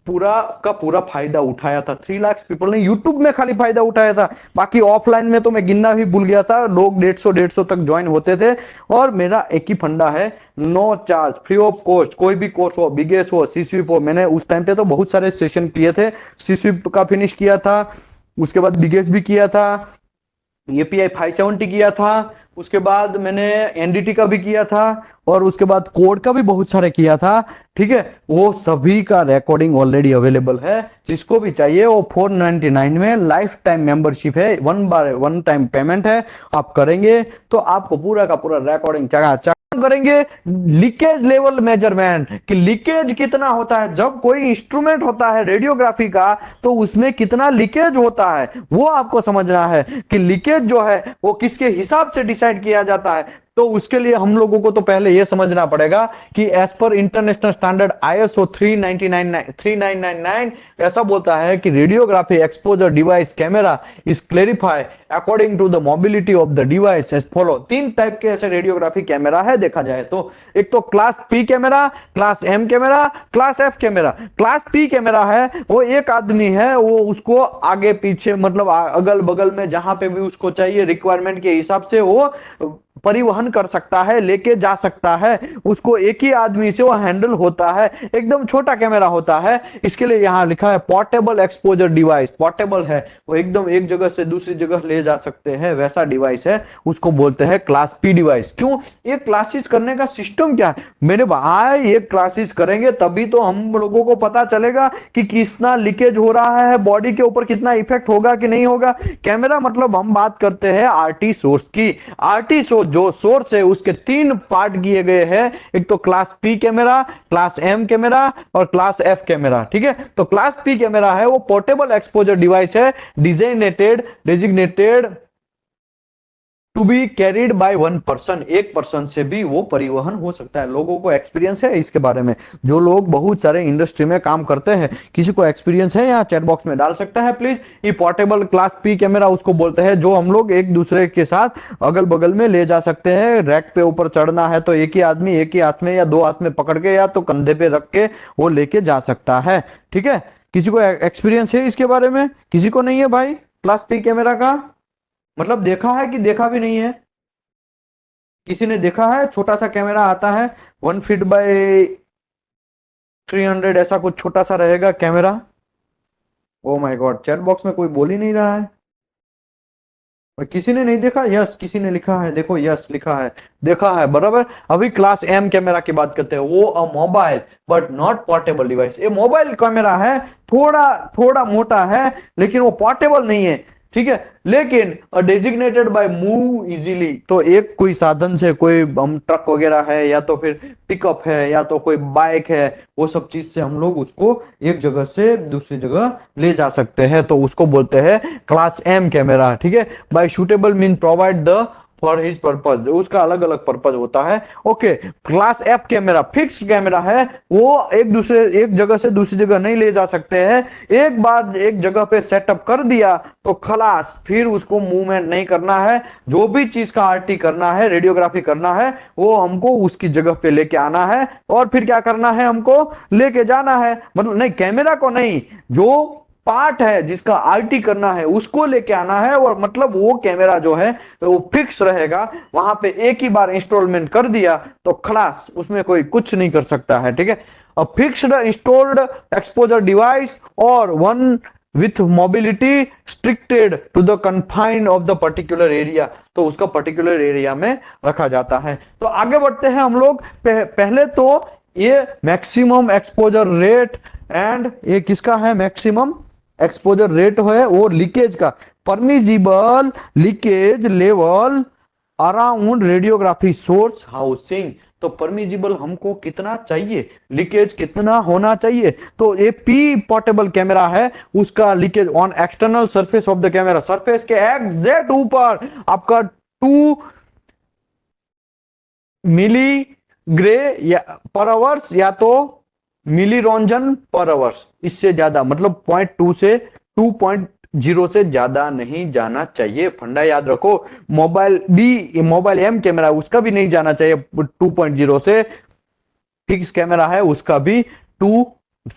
पूरा का पूरा फायदा उठाया था। 3 लाख पीपल ने यूट्यूब में खाली फायदा उठाया था। बाकी ऑफलाइन में तो मैं गिनना भी भूल गया था, लोग 150 तक ज्वाइन होते थे। और मेरा एक ही फंडा है, no charge, free of cost, कोई भी कोर्स हो, बिगेस्ट हो, सीस्वीप हो। मैंने उस टाइम पे तो बहुत सारे सेशन किए थे, सीस्वीप का फिनिश किया था, उसके बाद बिगेस्ट भी किया था, एपीआई 570 किया था, उसके बाद मैंने एनडीटी का भी किया था, और उसके बाद कोड का भी बहुत सारे किया था, ठीक है। वो सभी का रिकॉर्डिंग ऑलरेडी अवेलेबल है, जिसको भी चाहिए वो 499 में लाइफ टाइम मेंबरशिप है, वन टाइम पेमेंट है, आप करेंगे तो आपको पूरा का पूरा रिकॉर्डिंग चकाचक करेंगे। लीकेज लेवल मेजरमेंट कि लीकेज कितना होता है, जब कोई इंस्ट्रूमेंट होता है रेडियोग्राफी का तो उसमें कितना लीकेज होता है वो आपको समझना है, कि लीकेज जो है वो किसके हिसाब से डिसाइड किया जाता है। तो उसके लिए हम लोगों को तो पहले यह समझना पड़ेगा कि as per international standard ISO 3999 ऐसा बोलता है कि radiography exposure device camera is clarify according to the mobility of the device as follow. 3 type के ऐसे रेडियोग्राफी कैमरा है देखा जाए तो, एक तो class P camera, class M camera, class F camera. Class P camera है वो एक आदमी है, वो उसको आगे पीछे मतलब अगल बगल में जहां पे भी उसको चाहिए रिक्वायरमेंट के हिसाब से वो परिवहन कर सकता है, लेके जा सकता है, उसको एक ही आदमी से वो हैंडल होता है, एकदम छोटा कैमरा होता है। इसके लिए यहां लिखा है पोर्टेबल एक्सपोजर डिवाइस, पोर्टेबल है वो एकदम एक जगह से दूसरी जगह ले जा सकते हैं, वैसा डिवाइस है, उसको बोलते हैं क्लास P डिवाइस। क्यों? ये क्लासेस करने का सिस्टम क्या है मेरे भाई, ये क्लासेस करेंगे तभी तो हम लोगों को पता चलेगा कि कितना लीकेज हो रहा है, बॉडी के ऊपर कितना इफेक्ट होगा कि नहीं होगा। कैमरा मतलब हम बात करते हैं RT सोर्स की, RT सोर्स जो सोर्स है उसके 3 पार्ट किए गए हैं, एक तो class P camera, class M camera और क्लास F कैमरा, ठीक है। तो क्लास P कैमरा है वो पोर्टेबल एक्सपोजर डिवाइस है, designated to be carried by 1 person, एक पर्सन से भी वो परिवहन हो सकता है। लोगों को एक्सपीरियंस है इसके बारे में, जो लोग बहुत सारे इंडस्ट्री में काम करते हैं, किसी को एक्सपीरियंस है यहाँ चैट बॉक्स में डाल सकता है प्लीज। ये पोर्टेबल क्लास P कैमरा उसको बोलते हैं जो हम लोग एक दूसरे के साथ अगल बगल में ले जा सकते हैं। रैक पे ऊपर चढ़ना है तो एक ही आदमी एक ही हाथ में या 2 हाथ में पकड़ के या तो कंधे पे रख के वो लेके जा सकता है, ठीक है। किसी को एक्सपीरियंस है इसके बारे में? किसी को नहीं है भाई क्लास P कैमरा का? मतलब देखा है कि देखा भी नहीं है? किसी ने देखा है? छोटा सा कैमरा आता है 1 फीट बाय 300, ऐसा कुछ छोटा सा रहेगा camera. Oh my God, chat box में कोई बोल ही नहीं रहा है। और किसी ने नहीं देखा? यस, किसी ने लिखा है, देखो यस लिखा है, देखा है बराबर। अभी क्लास M कैमरा की बात करते हैं, वो अ mobile but not portable device. ये मोबाइल कैमरा है, थोड़ा थोड़ा मोटा है लेकिन वो पोर्टेबल नहीं है, ठीक है। लेकिन डेजिग्नेटेड बाय मूव इजीली, तो एक कोई साधन से, कोई हम ट्रक वगैरह है या तो फिर पिकअप है या तो कोई बाइक है, वो सब चीज से हम लोग उसको एक जगह से दूसरी जगह ले जा सकते हैं, तो उसको बोलते हैं क्लास M कैमरा, ठीक है। By suitable mean provide the for his purpose, उसका अलग अलग पर्पज होता है। Okay, class F camera fixed camera है, वो एक जगह से दूसरी जगह नहीं ले जा सकते हैं। एक बार एक जगह पे सेटअप कर दिया तो खलास, फिर उसको मूवमेंट नहीं करना है। जो भी चीज का आरटी करना है, रेडियोग्राफी करना है, वो हमको उसकी जगह पे लेके आना है और फिर क्या करना है, हमको लेके जाना है। मतलब नहीं, कैमरा को नहीं, जो पार्ट है जिसका आरटी करना है उसको लेके आना है। और मतलब वो कैमरा जो है वो फिक्स रहेगा वहां पे। एक ही बार इंस्टॉलमेंट कर दिया तो खलास, उसमें कोई कुछ नहीं कर सकता है, ठीक है। A fixed installed exposure device और one with mobility restricted to the confined of the particular area, तो उसका पर्टिकुलर एरिया में रखा जाता है। तो आगे बढ़ते हैं हम लोग। पहले तो ये मैक्सिमम एक्सपोजर रेट एंड ये किसका है, मैक्सिमम एक्सपोजर रेट है वो लीकेज का। Permissible leakage level around radiography source housing, तो परमिजिबल हमको कितना चाहिए, लीकेज कितना होना चाहिए। तो ये पी पोर्टेबल कैमरा है, उसका leakage on external surface of the camera, surface के एग्जैक्ट ऊपर आपका 2 मिली ग्रे या पर आवर्स या तो मिली रोंजन पर आवर्स, इससे ज्यादा मतलब 0.2 से 2.0 से ज्यादा नहीं जाना चाहिए। फंडा याद रखो। मोबाइल एम कैमरा उसका भी नहीं जाना चाहिए 2.0 से। फिक्स कैमरा है उसका भी 2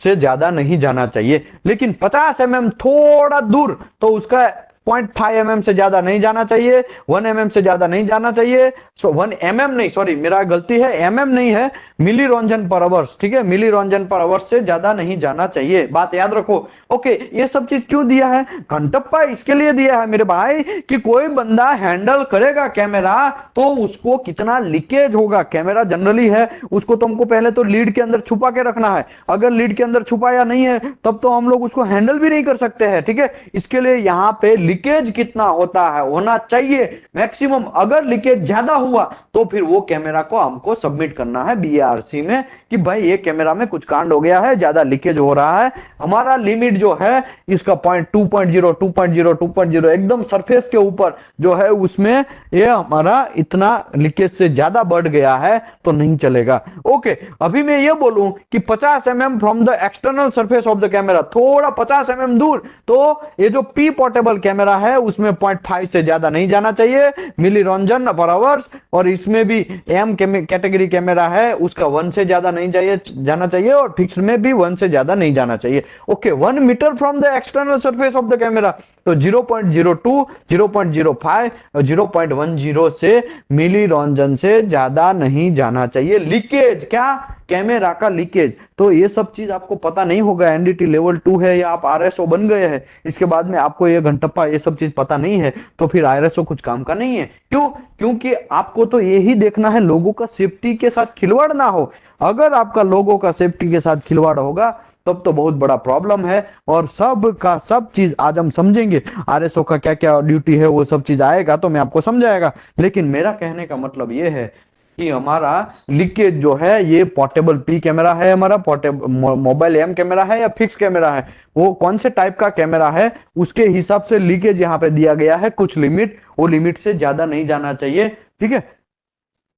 से ज्यादा नहीं जाना चाहिए। लेकिन 50 mm थोड़ा दूर तो उसका 0.5 mm से ज्यादा नहीं जाना चाहिए, 1 mm से ज्यादा नहीं जाना चाहिए। 1 mm नहीं, सॉरी मेरा गलती है, mm नहीं है, मिली रोंजन पर आवर्स, ठीक है, मिली रोंजन पर आवर्स से ज्यादा नहीं जाना चाहिए, बात याद रखो। ओके, ये सब चीज क्यों दिया है घंटप्पा, इसके लिए दिया है मेरे भाई कि कोई बंदा हैंडल करेगा कैमरा तो उसको कितना लीकेज होगा। कैमरा जनरली है उसको तुमको पहले तो लीड के अंदर छुपा के रखना है। अगर लीड के अंदर छुपाया नहीं है तब तो हम लोग उसको हैंडल भी नहीं कर सकते हैं, ठीक है। इसके लिए यहाँ पे लीकेज कितना होता है, होना चाहिए मैक्सिमम। अगर लीकेज ज्यादा हुआ तो फिर वो कैमरा को हमको सबमिट करना है बीआरसी में कि भाई ये कैमरा में कुछ कांड हो गया है, ज्यादा लीकेज हो रहा है। हमारा लिमिट जो है इसका 2.0 2.0 2.0 एकदम सरफेस के ऊपर जो है उसमें ये हमारा इतना लीकेज से ज्यादा बढ़ गया है तो नहीं चलेगा। ओके, अभी मैं ये बोलूं कि 50 mm from the external surface of the camera, थोड़ा 50 mm दूर, तो ये जो पी पोर्टेबल कैमरा है उसमें 0.5 से ज्यादा नहीं जाना चाहिए मिली रोंजन पर आवर्स। और इसमें भी एम कैटेगरी कैमरा है उसका 1 से ज्यादा नहीं जाना चाहिए और फिक्स में भी 1 से ज्यादा नहीं जाना चाहिए। Okay, 1 metre from the external surface of the camera, तो 0.02 0.05 और 0.10 से मिली रोंजन से ज्यादा नहीं जाना चाहिए। लीकेज क्या, कैमरा का लीकेज, तो ये सब चीज आपको पता नहीं होगा। एनडीटी लेवल 2 है या आप आरएसओ बन गए हैं, इसके बाद में आपको ये घंटप्पा ये सब चीज पता नहीं है तो फिर आरएसओ कुछ काम का नहीं है। क्यों? क्योंकि आपको तो यही देखना है लोगों का सेफ्टी के साथ खिलवाड़ ना हो। अगर आपका लोगों का सेफ्टी के साथ खिलवाड़ होगा तब तो बहुत बड़ा प्रॉब्लम है। और सब का सब चीज आज हम समझेंगे, आरएसओ का क्या क्या ड्यूटी है वो सब चीज आएगा तो मैं आपको समझाएगा। लेकिन मेरा कहने का मतलब ये है कि हमारा लीकेज जो है ये पोर्टेबल पी कैमरा है, हमारा पोर्टेबल मोबाइल एम कैमरा है या फिक्स कैमरा है, वो कौन से टाइप का कैमरा है उसके हिसाब से लीकेज यहाँ पे दिया गया है कुछ लिमिट, वो लिमिट से ज्यादा नहीं जाना चाहिए, ठीक है।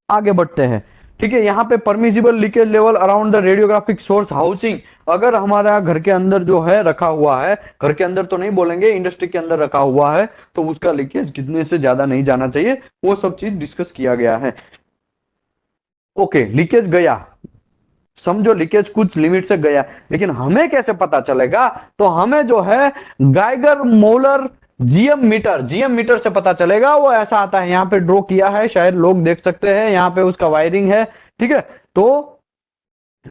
आगे बढ़ते हैं, ठीक है। यहाँ पे permissible leakage level around the radiographic source housing, अगर हमारा घर के अंदर जो है रखा हुआ है, घर के अंदर तो नहीं बोलेंगे, इंडस्ट्री के अंदर रखा हुआ है, तो उसका लीकेज कितने से ज्यादा नहीं जाना चाहिए वो सब चीज डिस्कस किया गया है। ओके, लीकेज गया, समझो लीकेज कुछ लिमिट से गया, लेकिन हमें कैसे पता चलेगा? तो हमें जो है गाइगर मोलर जीएम मीटर से पता चलेगा। वो ऐसा आता है, यहाँ पे ड्रॉ किया है, शायद लोग देख सकते हैं, यहाँ पे उसका वायरिंग है, ठीक है। तो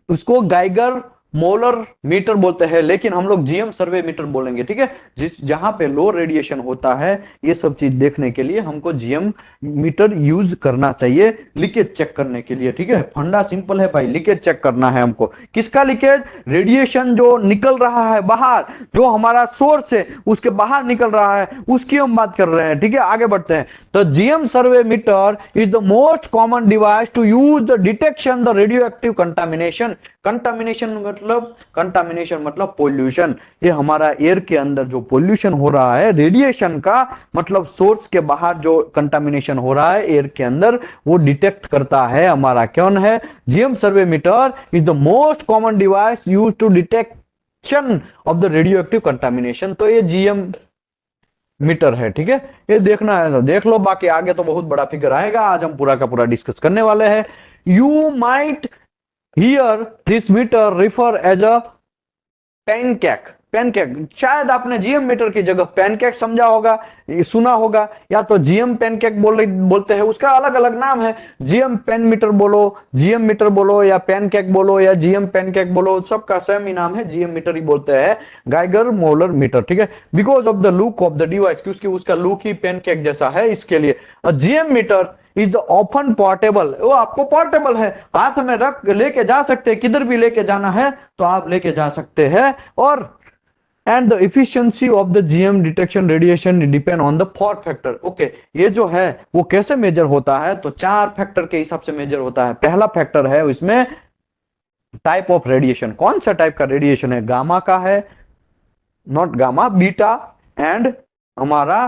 उसको गाइगर मोलर मीटर बोलते हैं, लेकिन हम लोग जीएम सर्वे मीटर बोलेंगे, ठीक है। जहां पे लो रेडिएशन होता है ये सब चीज देखने के लिए हमको जीएम मीटर यूज करना चाहिए लीकेज चेक करने के लिए, ठीक है। फंडा सिंपल है भाई, लीकेज चेक करना है हमको। किसका लीकेज? रेडिएशन जो निकल रहा है बाहर, जो हमारा सोर्स है उसके बाहर निकल रहा है, उसकी हम बात कर रहे हैं, ठीक है। आगे बढ़ते हैं। तो GM survey metre is the most common device to use the detection the radioactive contamination. Contamination मतलब मतलब कंटामिनेशन मतलब पोल्यूशन। ये हमारा एयर के अंदर जो पोल्यूशन हो रहा है रेडिएशन का, मतलब सोर्स के बाहर जो कंटामिनेशन हो रहा है एयर के अंदर, वो डिटेक्ट करता है हमारा कौन है, GM survey metre is the most common device use to detection of the radioactive contamination. तो ये जीएम मीटर है, ठीक है, ये देखना है तो देख लो, बाकी आगे तो बहुत बड़ा फिगर आएगा, आज हम पूरा का पूरा डिस्कस करने वाले हैं। You might hear this metre refer as a pancake. Pancake, शायद आपने जीएम मीटर की जगह पैनकेक समझा होगा, सुना होगा, या तो जीएम पैनकेक बोलते हैं, उसका अलग अलग नाम है। जीएम पेन मीटर बोलो, जीएम मीटर बोलो, या पैनकेक बोलो, या जीएम पैनकेक बोलो, सबका सेम ही नाम है, जीएम मीटर ही बोलते हैं, गाइगर मोलर मीटर, ठीक है। Because of the look of the device, क्योंकि उसका लुक ही पैनकेक जैसा है, इसके लिए GM metre is the often portable. वो आपको पोर्टेबल है, हाथ में रख लेके जा सकते हैं, किधर भी लेके जाना है तो आप लेके जा सकते हैं। और and the efficiency of the GM detection radiation depend on the 4 factor. Okay, ये जो है वो कैसे मेजर होता है, तो 4 फैक्टर के हिसाब से मेजर होता है। पहला फैक्टर है इसमें टाइप ऑफ रेडिएशन, कौन सा टाइप का रेडिएशन है, गामा का है, नॉट गामा, बीटा एंड हमारा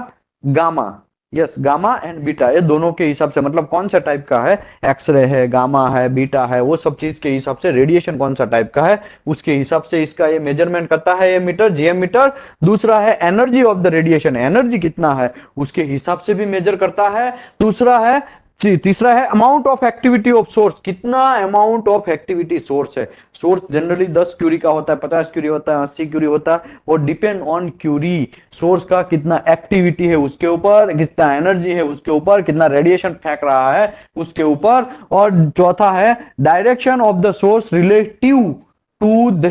gamma, yes gamma and beta, ये दोनों के हिसाब से, मतलब कौन सा टाइप का है, एक्सरे है, गामा है, बीटा है, वो सब चीज के हिसाब से रेडिएशन कौन सा टाइप का है उसके हिसाब से इसका ये मेजरमेंट करता है ये मीटर, जीएम मीटर। दूसरा है energy of the radiation, energy कितना है उसके हिसाब से भी मेजर करता है। दूसरा है तीसरा है amount of activity of source, कितना अमाउंट ऑफ एक्टिविटी सोर्स है। सोर्स जनरली 10 क्यूरी का होता है, 50 क्यूरी होता है, 80 क्यूरी होता है, और डिपेंड ऑन क्यूरी, सोर्स का कितना एक्टिविटी है उसके ऊपर, कितना एनर्जी है उसके ऊपर, कितना रेडिएशन फेंक रहा है उसके ऊपर। और चौथा है direction of the source relative to the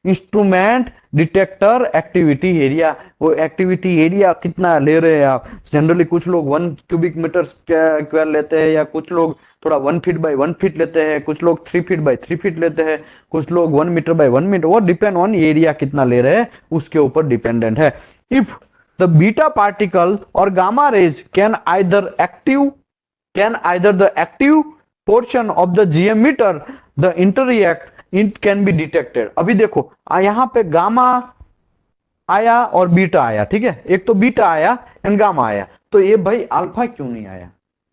instrument detector activity area, वो एक्टिविटी एरिया कितना ले रहे हैं आप। जनरली कुछ लोग 1 क्यूबिक मीटर स्क्वायर लेते हैं, या कुछ लोग थोड़ा 1 फीट बाय 1 फीट लेते हैं, कुछ लोग 3 फीट बाय 3 फीट लेते हैं, कुछ लोग 1 मीटर बाय 1 मीटर, वो डिपेंड ऑन एरिया कितना ले रहे हैं उसके ऊपर डिपेंडेंट है। इफ द बीटा पार्टिकल और gamma rays can either the active portion of the GM meter, the interact it can be detected। अभी देखो यहां पे गामा आया और बीटा आया, ठीक है, एक तो बीटा आया एंड गामा आया, तो ये भाई अल्फा क्यों नहीं आया।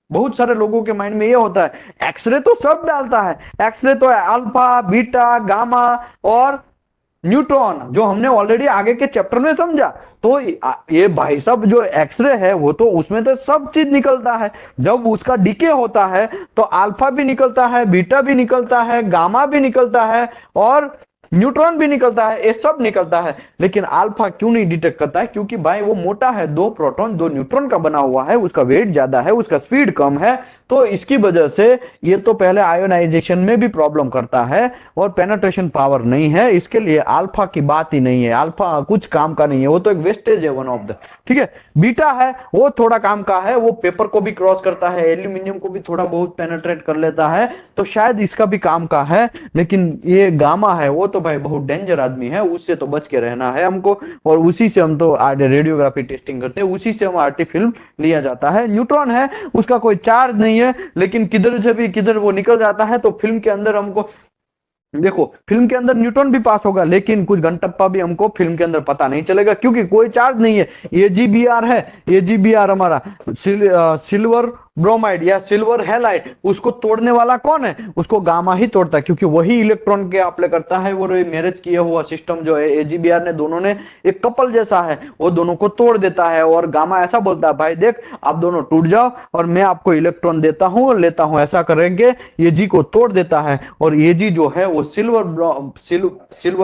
बहुत सारे लोगों के माइंड में ये होता है एक्सरे तो सब डालता है, एक्सरे तो अल्फा बीटा गामा और न्यूट्रॉन, जो हमने ऑलरेडी आगे के चैप्टर में समझा। तो ये भाई साहब जो एक्सरे है वो तो उसमें तो सब चीज निकलता है, जब उसका डीके होता है तो अल्फा भी निकलता है, बीटा भी निकलता है, गामा भी निकलता है और न्यूट्रॉन भी निकलता है, ये सब निकलता है। लेकिन अल्फा क्यों नहीं डिटेक्ट करता है, क्योंकि भाई वो मोटा है, 2 प्रोटॉन 2 न्यूट्रॉन का बना हुआ है, उसका वेट ज्यादा है, उसका स्पीड कम है, तो इसकी वजह से ये तो पहले आयोनाइजेशन में भी प्रॉब्लम करता है और पेनिट्रेशन पावर नहीं है, इसके लिए अल्फा की बात ही नहीं है, अल्फा कुछ काम का नहीं है, वो तो एक वेस्टेज है वन ऑफ द, ठीक है। बीटा है वो थोड़ा काम का है, वो पेपर को भी क्रॉस करता है, एल्यूमिनियम को भी थोड़ा बहुत पेनिट्रेट कर लेता है, तो शायद इसका भी काम का है। लेकिन ये गामा है वो तो भाई बहुत डेंजर आदमी है, उससे तो बच के रहना है हमको, और उसी से हम तो रेडियोग्राफी टेस्टिंग करते हैं, उसी से हम आरटी फिल्म लिया जाता है। न्यूट्रॉन है उसका कोई चार्ज नहीं है, लेकिन किधर से भी किधर वो निकल जाता है, तो फिल्म के अंदर हमको देखो, फिल्म के अंदर न्यूट्रॉन भी पास होगा, लेकिन कुछ घंटप्पा भी हमको फिल्म के अंदर पता नहीं चलेगा, क्योंकि कोई चार्ज नहीं है। एजीबीआर है, एजीबीआर हमारा सिल्वर ब्रोमाइड या सिल्वर हैलाइड, उसको तोड़ने वाला कौन है, उसको गामा ही तोड़ता है, क्योंकि वही इलेक्ट्रॉन के अप्लाई करता है। वो मैरिज किया हुआ सिस्टम जो है एजीबीआर ने, दोनों ने एक कपल जैसा है, वो दोनों को तोड़ देता है, और गामा ऐसा बोलता है भाई देख आप दोनों टूट जाओ और मैं आपको इलेक्ट्रॉन देता हूं और लेता हूं, ऐसा करेंगे। एजी को तोड़ देता है, और एजी जो है वो सिल्वर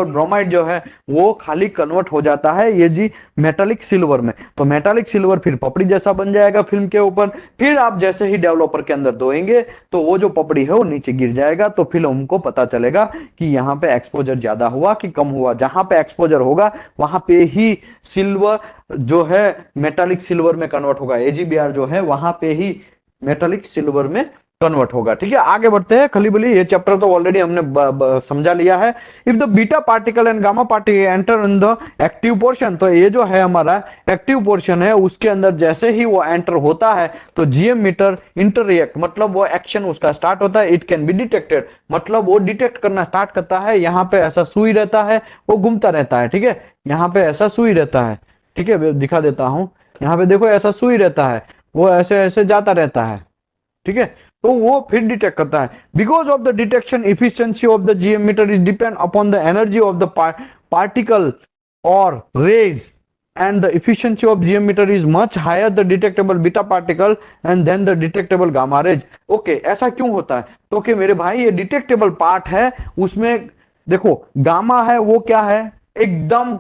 ब्रोमाइड जो है वो खाली कन्वर्ट हो जाता है एजी मेटालिक सिल्वर में, तो मेटालिक सिल्वर फिर पपड़ी जैसा बन जाएगा फिल्म के ऊपर। फिर आप जैसे ही डेवलपर के अंदर धोएंगे तो वो जो पपड़ी है वो नीचे गिर जाएगा, तो फिर हमको पता चलेगा कि यहाँ पे एक्सपोजर ज्यादा हुआ कि कम हुआ। जहां पे एक्सपोजर होगा वहां पे ही सिल्वर जो है मेटालिक सिल्वर में कन्वर्ट होगा, एजीबीआर जो है वहां पे ही मेटालिक सिल्वर में कन्वर्ट होगा। ठीक है, आगे बढ़ते हैं। खली बली ये चैप्टर तो ऑलरेडी हमने समझा लिया है। If the beta particle and gamma particle enter in the active portion, तो ये जो है हमारा एक्टिव पोर्शन है, उसके अंदर जैसे ही वो एंटर होता है तो जीएम मीटर इंटररिएक्ट, मतलब वो एक्शन उसका स्टार्ट होता है। इट कैन बी डिटेक्टेड, मतलब वो डिटेक्ट करना स्टार्ट करता है। यहाँ पे ऐसा सुई रहता है, वो घूमता रहता है। ठीक है, यहाँ पे ऐसा सुई रहता है। ठीक है, दिखा देता हूं। यहाँ पे देखो ऐसा सुई रहता है, वो ऐसे ऐसे जाता रहता है। ठीक है, तो वो फिर डिटेक्ट करता है। Because of the detection efficiency of the GM metre is depend upon the energy of the particle और rays, and the efficiency of GM meter is much higher the detectable beta particle and then the detectable gamma rays। Okay, ऐसा क्यों होता है? तो कि मेरे भाई ये डिटेक्टेबल पार्ट है, उसमें देखो गामा है, वो क्या है, एकदम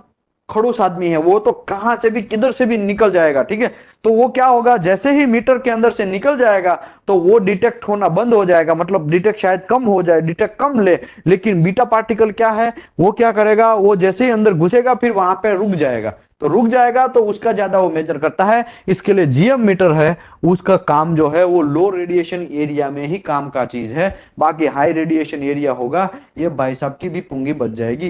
खड़ूस आदमी है, वो तो कहां से भी किधर से भी निकल जाएगा। ठीक है, तो वो क्या होगा, जैसे ही मीटर के अंदर से निकल जाएगा तो वो डिटेक्ट होना बंद हो जाएगा, मतलब डिटेक्ट शायद कम हो जाए, डिटेक्ट कम ले। लेकिन बीटा पार्टिकल क्या है, वो क्या करेगा, वो जैसे ही अंदर घुसेगा फिर वहां पे रुक जाएगा, तो रुक जाएगा तो उसका ज्यादा वो मेजर करता है। इसके लिए जीएम मीटर है, उसका काम जो है वो लो रेडिएशन एरिया में ही काम का चीज है। बाकी हाई रेडिएशन एरिया होगा, ये भाई साहब की भी पुंगी बच जाएगी,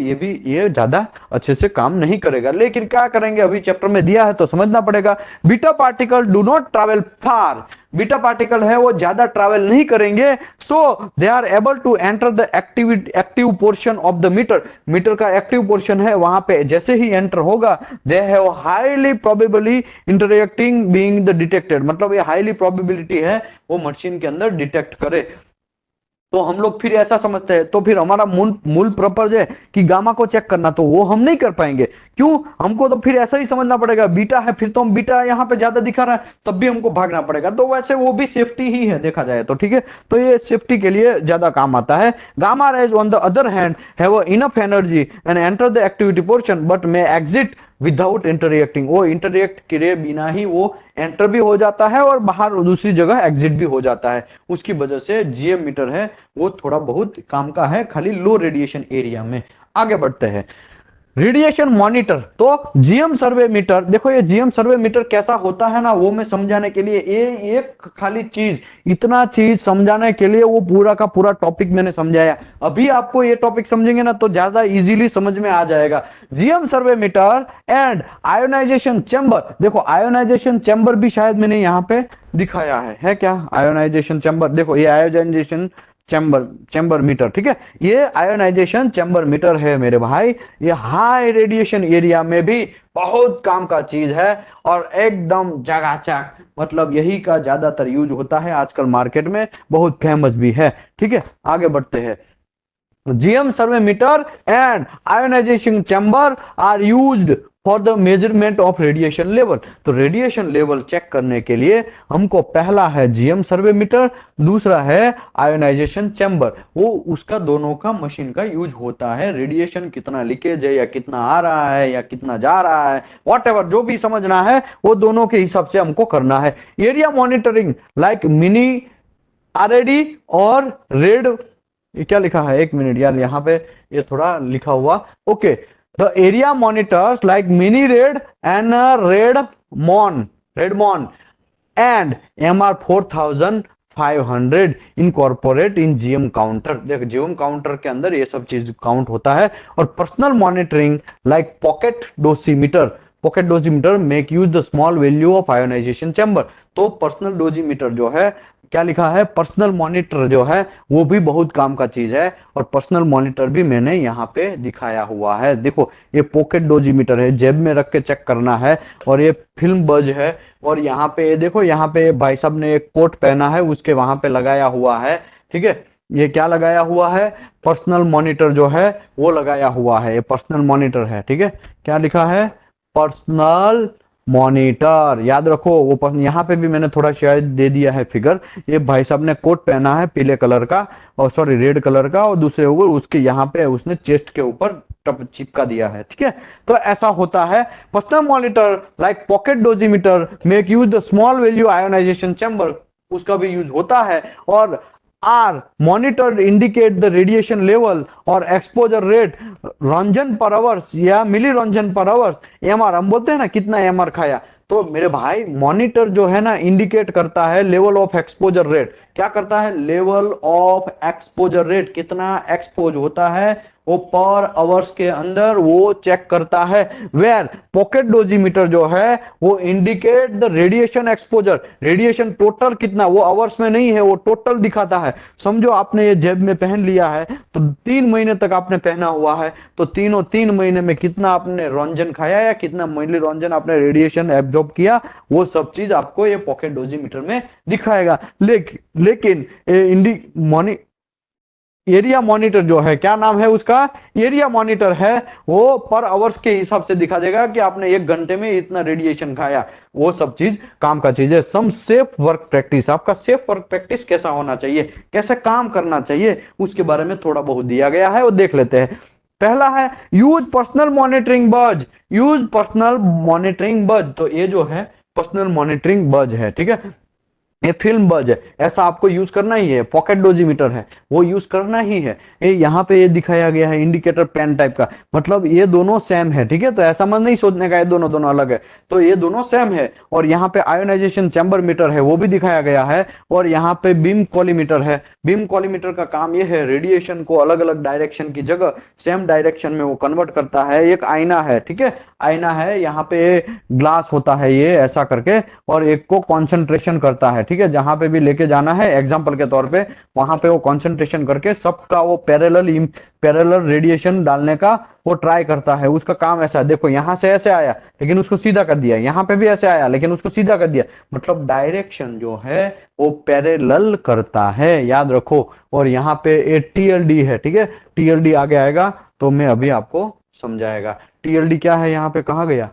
ये ज्यादा अच्छे से काम नहीं करेगा। लेकिन क्या करेंगे, अभी चैप्टर में दिया है तो समझना पड़ेगा। Beta particle do not travel far, beta particle है वो ज्यादा ट्रैवल नहीं करेंगे। So they are able to enter the active portion of the meter, meter का एक्टिव पोर्शन है, वहां पे जैसे ही एंटर होगा they have highly probably interacting being the detected, मतलब ये हाईली प्रोबेबिलिटी है वो मशीन के अंदर डिटेक्ट करे। तो हम लोग फिर ऐसा समझते हैं, तो फिर हमारा मूल पर्पज है कि गामा को चेक करना, तो वो हम नहीं कर पाएंगे। क्यों, हमको तो फिर ऐसा ही समझना पड़ेगा, बीटा है फिर तो हम बीटा यहाँ पे ज्यादा दिखा रहा है तब भी हमको भागना पड़ेगा, तो वैसे वो भी सेफ्टी ही है देखा जाए तो। ठीक है, तो ये सेफ्टी के लिए ज्यादा काम आता है। Gamma rays on the other hand have enough energy and enter the activity portion but may exit without interacting, वो इंटररिएक्ट करे बिना ही वो एंटर भी हो जाता है और बाहर दूसरी जगह एग्जिट भी हो जाता है। उसकी वजह से जीएम मीटर है वो थोड़ा बहुत काम का है, खाली लो रेडिएशन एरिया में। आगे बढ़ते हैं, रेडिएशन मॉनिटर। तो जीएम सर्वे मीटर, देखो ये जीएम सर्वे मीटर कैसा होता है ना, वो मैं समझाने के लिए ये एक खाली चीज, इतना चीज समझाने के लिए वो पूरा का पूरा टॉपिक मैंने समझाया। अभी आपको ये टॉपिक समझेंगे ना तो ज्यादा इजीली समझ में आ जाएगा। GM survey metre and ionization chamber, देखो आयोनाइजेशन चैम्बर भी शायद मैंने यहाँ पे दिखाया है क्या, आयोनाइजेशन चैम्बर, देखो ये आयोनाइजेशन चैम्बर मीटर। ठीक है, ये आयोनाइजेशन चैम्बर मीटर है मेरे भाई, ये हाई रेडिएशन एरिया में भी बहुत काम का चीज है और एकदम जगाचक, मतलब यही का ज्यादातर यूज होता है आजकल मार्केट में, बहुत फेमस भी है। ठीक है, आगे बढ़ते हैं। GM survey metre and ionization chamber are used for the measurement of radiation level, तो रेडिएशन लेवल चेक करने के लिए हमको पहला है जीएम सर्वे मीटर, दूसरा है आयोनाइजेशन चैम्बर, वो उसका दोनों का मशीन का यूज होता है। रेडिएशन कितना लीकेज है या कितना आ रहा है या कितना जा रहा है, व्हाटएवर जो भी समझना है वो दोनों के हिसाब से हमको करना है। Area monitoring like mini RAD और रेड, ये क्या लिखा है, एक मिनट यार यहाँ पे ये थोड़ा लिखा हुआ, okay, the area monitors like mini rad and radmon and MR4500 incorporate in GM counter, देखो जीएम काउंटर के अंदर ये सब चीज काउंट होता है। और personal monitoring like pocket dosimeter make use the small value of ionisation chamber, तो पर्सनल डोजीमीटर जो है, क्या लिखा है, पर्सनल मॉनिटर जो है वो भी बहुत काम का चीज है, और पर्सनल मॉनिटर भी मैंने यहाँ पे दिखाया हुआ है। देखो ये पॉकेट डोजीमीटर है, जेब में रख के चेक करना है, और ये फिल्म बज है, और यहाँ पे देखो, यहाँ पे भाई साहब ने एक कोट पहना है, उसके वहां पे लगाया हुआ है। ठीक है, ये क्या लगाया हुआ है, पर्सनल मॉनिटर जो है वो लगाया हुआ है, ये पर्सनल मॉनिटर है। ठीक है, क्या लिखा है, पर्सनल मॉनिटर, याद रखो वो, यहाँ पे भी मैंने थोड़ा शायद दे दिया है फिगर। ये भाई साहब ने कोट पहना है पीले कलर का, और सॉरी रेड कलर का, और दूसरे ऊपर उसके यहाँ पे उसने चेस्ट के ऊपर चिपका दिया है। ठीक है, तो ऐसा होता है। Personal monitor like pocket dosimeter make use the small value ionisation chamber, उसका भी यूज होता है। और are monitored indicate the radiation level और exposure rate roentgen per hours या मिली रंजन पर आवर्स, एमआर हम बोलते हैं ना कितना एमआर खाया, तो मेरे भाई मॉनिटर जो है ना इंडिकेट करता है लेवल ऑफ एक्सपोजर रेट, क्या करता है, लेवल ऑफ एक्सपोजर रेट, कितना एक्सपोज होता है वो पर आवर्स के अंदर वो चेक करता है। वेयर पॉकेट डोजीमीटर जो है वो indicate the radiation exposure, radiation total कितना, वो आवर्स में नहीं है, वो टोटल दिखाता है। समझो आपने ये जेब में पहन लिया है, तो 3 महीने तक आपने पहना हुआ है, तो 3 महीने में कितना आपने रंजन खाया या कितना मिली रंजन आपने रेडिएशन एब्जॉर्ब किया, वो सब चीज आपको ये पॉकेट डोजीमीटर में दिखाएगा। लेकिन एरिया मॉनिटर जो है, क्या नाम है उसका, एरिया मॉनिटर है, वो पर आवर्स के हिसाब से दिखा देगा कि आपने 1 घंटे में इतना रेडिएशन खाया। वो सब चीज काम का चीज है। सम सेफ वर्क प्रैक्टिस, आपका सेफ वर्क प्रैक्टिस कैसा होना चाहिए, कैसे काम करना चाहिए, उसके बारे में थोड़ा बहुत दिया गया है, वो देख लेते हैं। पहला है यूज पर्सनल मॉनिटरिंग बज, यूज पर्सनल मॉनिटरिंग बज, तो ये जो है पर्सनल मॉनिटरिंग बज है, ठीक है, ये फिल्म बज है, ऐसा आपको यूज करना ही है। पॉकेट डोजीमीटर है, वो यूज करना ही है। ये यहाँ पे ये दिखाया गया है इंडिकेटर पेन टाइप का, मतलब ये दोनों सेम है, ठीक है, तो ऐसा मत नहीं सोचने का ये दोनों दोनों अलग है, तो ये दोनों सेम है। और यहाँ पे आयोनाइजेशन चैम्बर मीटर है, वो भी दिखाया गया है। और यहाँ पे बीम कॉलीमीटर है, बीम कॉलीमीटर का काम ये है रेडिएशन को अलग अलग डायरेक्शन की जगह सेम डायरेक्शन में वो कन्वर्ट करता है। एक आईना है, ठीक है, आईना है, यहाँ पे ग्लास होता है ये ऐसा करके, और एक को कॉन्सेंट्रेशन करता है, ठीक है, जहां पे भी लेके जाना है एग्जांपल के तौर पे, वहां पे वो कंसंट्रेशन करके सबका वो पैरेलल रेडिएशन डालने का वो ट्राई करता है। उसका काम ऐसा है, देखो यहां से ऐसे आया लेकिन उसको सीधा कर दिया, यहां पे भी ऐसे आया लेकिन उसको सीधा कर दिया, मतलब डायरेक्शन जो है वो पैरेलल करता है, याद रखो। और यहाँ पे टीएलडी है, ठीक है, टीएलडी आगे आएगा तो मैं अभी आपको समझाएगा। टीएलडी क्या है, यहाँ पे कहा गया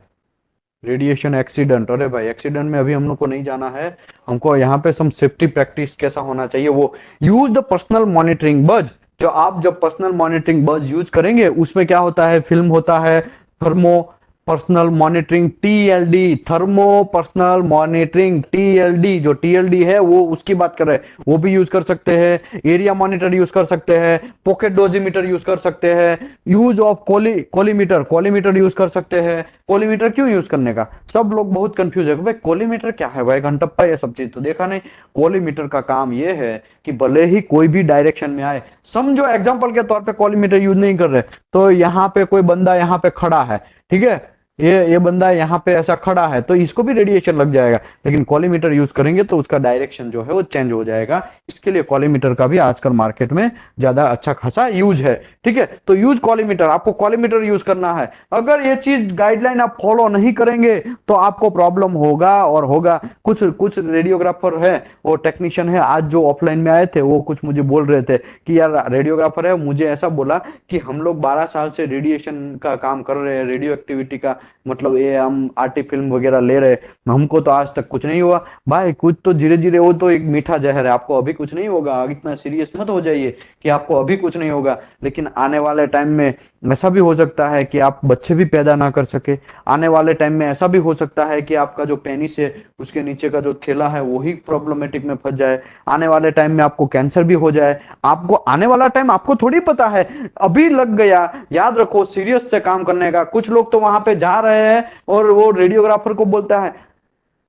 रेडिएशन एक्सीडेंट। अरे भाई एक्सीडेंट में अभी हम लोग को नहीं जाना है, हमको यहाँ पे सम सेफ्टी प्रैक्टिस कैसा होना चाहिए वो। यूज द पर्सनल मॉनिटरिंग बज, जो आप जब पर्सनल मॉनिटरिंग बज यूज करेंगे उसमें क्या होता है, फिल्म होता है, thermo personal monitoring TLD, thermo personal monitoring TLD, जो टीएलडी है वो उसकी बात कर रहे हैं, वो भी यूज कर सकते हैं। एरिया मॉनिटर यूज कर सकते हैं, पॉकेट डोजीमीटर यूज कर सकते हैं, use of collimator, collimator use कर सकते हैं। कोलीमीटर क्यों यूज करने का, सब लोग बहुत कंफ्यूज है भाई कोलीमीटर क्या है, भाई घंटप्पा ये सब चीज तो देखा नहीं। कोलीमीटर का काम ये है कि भले ही कोई भी डायरेक्शन में आए, समझो एग्जांपल के तौर पे कोलीमीटर यूज नहीं कर रहे, तो यहाँ पे कोई बंदा यहाँ पे खड़ा है, ठीक है, ये बंदा यहाँ पे ऐसा खड़ा है तो इसको भी रेडिएशन लग जाएगा, लेकिन कॉलीमीटर यूज करेंगे तो उसका डायरेक्शन जो है वो चेंज हो जाएगा। इसके लिए कॉलीमीटर का भी आजकल मार्केट में ज्यादा अच्छा खासा यूज है, ठीक है। तो यूज कॉलीमीटर, आपको कॉलीमीटर यूज करना है। अगर ये चीज गाइडलाइन आप फॉलो नहीं करेंगे तो आपको प्रॉब्लम होगा और होगा। कुछ कुछ रेडियोग्राफर है, वो टेक्नीशियन है, आज जो ऑफलाइन में आए थे वो कुछ मुझे बोल रहे थे कि यार रेडियोग्राफर है, मुझे ऐसा बोला कि हम लोग 12 साल से रेडिएशन का काम कर रहे हैं, रेडियो एक्टिविटी का, मतलब ये हम आर्टी फिल्म वगैरह ले रहे, हमको तो आज तक कुछ नहीं हुआ। भाई कुछ तो धीरे धीरे, वो तो एक मीठा जहर है, आपको अभी कुछ नहीं होगा, इतना सीरियस मत हो जाइए कि आपको अभी कुछ नहीं होगा। लेकिन आने वाले टाइम में ऐसा भी हो सकता है कि आप बच्चे भी पैदा ना कर सके, आने वाले टाइम में ऐसा भी हो सकता है कि आपका जो पेनिस है उसके नीचे का जो थैला है वही प्रॉब्लमेटिक में फंस जाए, आने वाले टाइम में आपको कैंसर भी हो जाए। आपको आने वाला टाइम आपको थोड़ी पता है, अभी लग गया, याद रखो सीरियस से काम करने का। कुछ लोग तो वहां पे जा रहे हैं और वो रेडियोग्राफर को बोलता है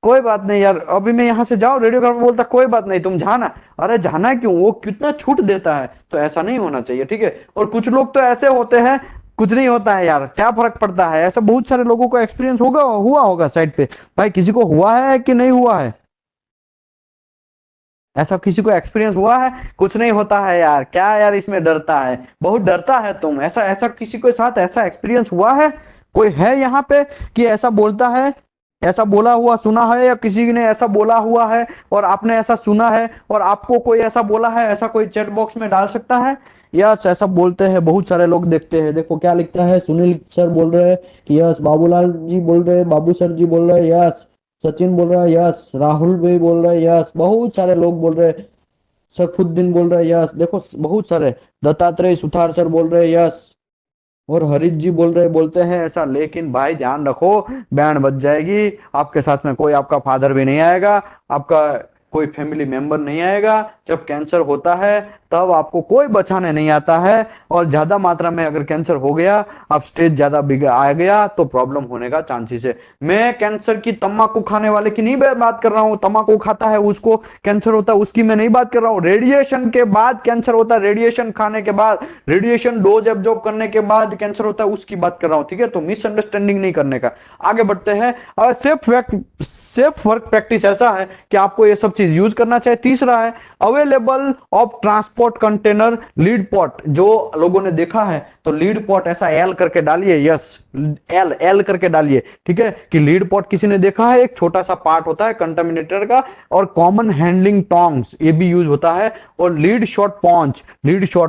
कोई बात नहीं यार अभी मैं यहां से जाऊं, रेडियोग्राफर बोलता कोई बात नहीं तुम जाना, अरे जाना क्यों, वो कितना छूट देता है। तो ऐसा नहीं होना चाहिए, ठीक है। और कुछ लोग तो ऐसे होते हैं कुछ नहीं होता है यार, क्या फर्क पड़ता है, ऐसा बहुत सारे लोगों को एक्सपीरियंस हुआ होगा साइड पे। भाई किसी को हुआ है कि नहीं हुआ है, ऐसा किसी को एक्सपीरियंस हुआ है, कुछ नहीं होता है यार, क्या यार इसमें डरता है, बहुत डरता है तुम, ऐसा ऐसा किसी के साथ ऐसा एक्सपीरियंस हुआ है, कोई है यहाँ पे कि ऐसा बोलता है, ऐसा बोला हुआ सुना है, या किसी ने ऐसा बोला हुआ है और आपने ऐसा सुना है और आपको कोई ऐसा बोला है, ऐसा कोई चैट बॉक्स में डाल सकता है। यस ऐसा बोलते हैं बहुत सारे लोग, देखते हैं, देखो क्या लिखता है, सुनील सर बोल रहे हैं कि यस, बाबूलाल जी बोल रहे हैं, बाबू सर जी बोल रहे हैं यस, सचिन बोल रहा है यस, राहुल भाई बोल रहे हैं यस, बहुत सारे लोग बोल रहे हैं, सरफुद्दीन बोल रहे हैं यस, देखो बहुत सारे, दत्तात्रेय सुथार सर बोल रहे हैं यस, और हरीश जी बोल रहे बोलते हैं ऐसा। लेकिन भाई ध्यान रखो बैंड बज जाएगी, आपके साथ में कोई आपका फादर भी नहीं आएगा, आपका कोई फैमिली मेंबर नहीं आएगा, जब कैंसर होता है तब आपको कोई बचाने नहीं आता है, और ज्यादा मात्रा में अगर कैंसर हो गया, अब स्टेज ज्यादा बिगड़ आ गया तो प्रॉब्लम होने का चांसेस है। मैं कैंसर की तंबाकू खाने वाले की नहीं बात कर रहा हूं, तंबाकू खाता है उसको कैंसर होता है उसकी मैं नहीं बात कर रहा हूं। रेडिएशन के बाद कैंसर होता है, रेडिएशन खाने के बाद, रेडिएशन डोज एब्जॉर्ब करने के बाद कैंसर होता है उसकी बात कर रहा हूं, ठीक है। तो मिसअंडरस्टैंडिंग नहीं करने का। आगे बढ़ते हैं। सेफ वर्क प्रैक्टिस ऐसा है कि आपको ये सब चीज यूज करना चाहिए। तीसरा है available of transport container lead pot. जो लोगों ने देखा है तो लीड पॉट ऐसा एल करके डालिए, यस एल एल करके डालिए, ठीक है, कि लीड पॉट किसी ने देखा है, एक छोटा सा पार्ट होता है कंटामिनेटर का। और कॉमन हैंडलिंग टोंग्स ये भी यूज होता है, और लीड शॉर्ट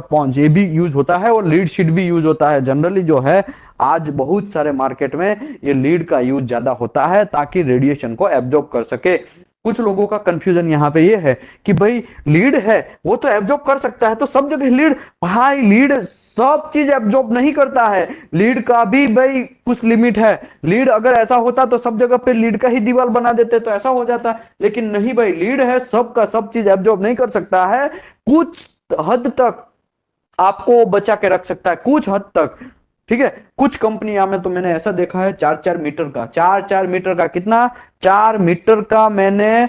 पॉन्च ये भी यूज होता है, और लीड शीट भी यूज होता है। जनरली जो है आज बहुत सारे मार्केट में ये लीड का यूज ज्यादा होता है ताकि रेडिएशन को एब्जॉर्ब कर सके। कुछ लोगों का कंफ्यूजन यहां पे ये है कि भाई लीड है वो तो एब्जॉर्ब कर सकता है तो सब जगह लीड, भाई लीड सब चीज एब्जॉर्ब नहीं करता है, लीड का भी भाई कुछ लिमिट है। लीड अगर ऐसा होता तो सब जगह पे लीड का ही दीवार बना देते तो ऐसा हो जाता, लेकिन नहीं भाई, लीड है सबका सब चीज एब्जॉर्ब नहीं कर सकता है, कुछ हद तक आपको बचा के रख सकता है, कुछ हद तक, ठीक है। कुछ कंपनियां में तो मैंने ऐसा देखा है 4-4 मीटर का, 4-4 मीटर का, कितना 4 मीटर का मैंने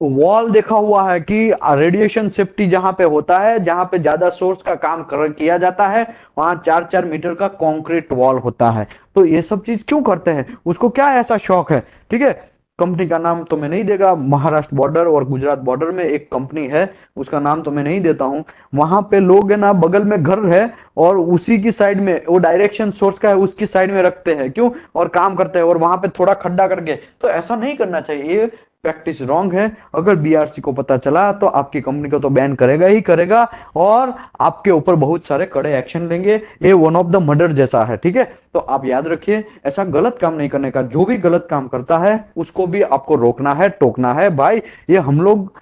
वॉल देखा हुआ है कि रेडिएशन सेफ्टी जहां पे होता है, जहां पे ज्यादा सोर्स का काम किया जाता है, वहां 4-4 मीटर का कंक्रीट वॉल होता है। तो ये सब चीज क्यों करते हैं, उसको क्या ऐसा शौक है, ठीक है। कंपनी का नाम तो मैं नहीं देगा, महाराष्ट्र बॉर्डर और गुजरात बॉर्डर में एक कंपनी है, उसका नाम तो मैं नहीं देता हूं। वहां पे लोग है ना, बगल में घर है और उसी की साइड में वो डायरेक्शन सोर्स का है उसकी साइड में रखते हैं, क्यों, और काम करते हैं, और वहां पे थोड़ा खड्डा करके। तो ऐसा नहीं करना चाहिए, ये प्रैक्टिस रॉन्ग है। अगर बीआरसी को पता चला तो आपकी कंपनी को तो बैन करेगा ही करेगा, और आपके ऊपर बहुत सारे कड़े एक्शन लेंगे। ये वन ऑफ द मर्डर जैसा है, ठीक है। तो आप याद रखिए, ऐसा गलत काम नहीं करने का। जो भी गलत काम करता है उसको भी आपको रोकना है, टोकना है। भाई ये हम लोग,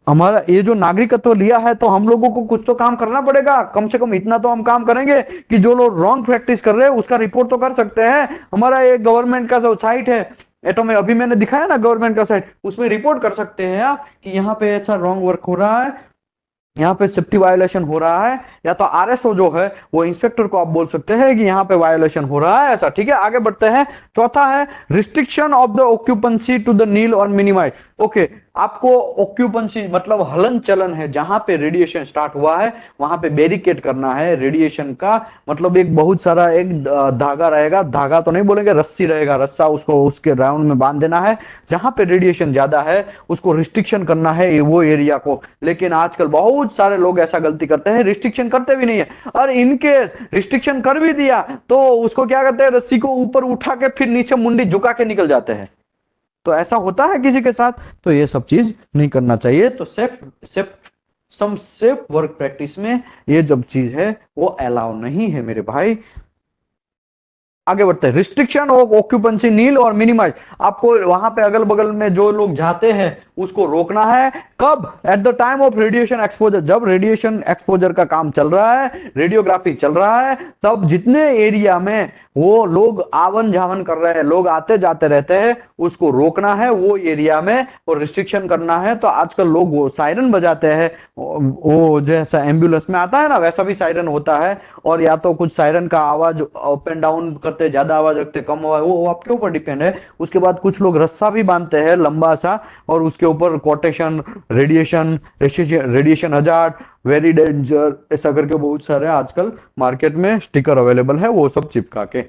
हमारा ये जो नागरिकत्व लिया है तो हम लोगों को कुछ तो काम करना पड़ेगा, कम से कम इतना तो हम काम करेंगे कि जो लोग रॉन्ग प्रैक्टिस कर रहे हैं उसका रिपोर्ट तो कर सकते हैं। हमारा ये गवर्नमेंट का जो साइट है एटो में, अभी मैंने दिखाया ना गवर्नमेंट का साइट, उसमें रिपोर्ट कर सकते हैं आप कि यहाँ पे ऐसा रॉन्ग वर्क हो रहा है, यहाँ पे सेफ्टी वायोलेशन हो रहा है। या तो आरएसओ जो है वो इंस्पेक्टर को आप बोल सकते हैं कि यहाँ पे वायोलेशन हो रहा है, ऐसा, ठीक है। आगे बढ़ते हैं। चौथा है restriction of the occupancy to the nil और मिनिमाइज। ओके, आपको ऑक्यूपेंसी मतलब हलन चलन है, जहां पे रेडिएशन स्टार्ट हुआ है वहां पे बैरिकेड करना है। रेडिएशन का मतलब एक बहुत सारा एक धागा रहेगा, धागा तो नहीं बोलेंगे, रस्सी रहेगा, रस्सा उसको उसके राउंड में बांध देना है। जहां पे रेडिएशन ज्यादा है उसको रिस्ट्रिक्शन करना है वो एरिया को। लेकिन आजकल बहुत सारे लोग ऐसा गलती करते हैं, रिस्ट्रिक्शन करते भी नहीं है, और इनकेस रिस्ट्रिक्शन कर भी दिया तो उसको क्या करते हैं, रस्सी को ऊपर उठा के फिर नीचे मुंडी झुका के निकल जाते हैं। तो ऐसा होता है किसी के साथ, तो ये सब चीज नहीं करना चाहिए। तो सेफ वर्क प्रैक्टिस में ये जब चीज है वो अलाउ नहीं है मेरे भाई। आगे बढ़ते हैं। रिस्ट्रिक्शन ऑफ ऑक्यूपेंसी नील और मिनिमाइज। आपको वहां पे अगल बगल में जो लोग जाते हैं उसको रोकना है। कब? At the time of radiation exposure. जब रेडिएशन एक्सपोजर का काम चल रहा है, रेडियोग्राफी चल रहा है, तब जितने एरिया में वो लोग आवन जावन कर रहे हैं, लोग आते जाते रहते हैं, उसको रोकना है वो एरिया में, और रिस्ट्रिक्शन करना है। तो आजकल लोग वो सायरन बजाते हैं, वो जैसा एम्बुलेंस में आता है ना वैसा भी सायरन होता है, और या तो कुछ सायरन का आवाज अप एंड डाउन करते, ज्यादा आवाज रखते, कम आवाज, वो आपके ऊपर डिपेंड है। उसके बाद कुछ लोग रस्सा भी बांधते हैं लंबा सा, और उसके ऊपर quotation radiation hazard, very danger, ऐसा करके बहुत सारे आजकल मार्केट में स्टिकर अवेलेबल है, वो सब चिपका के।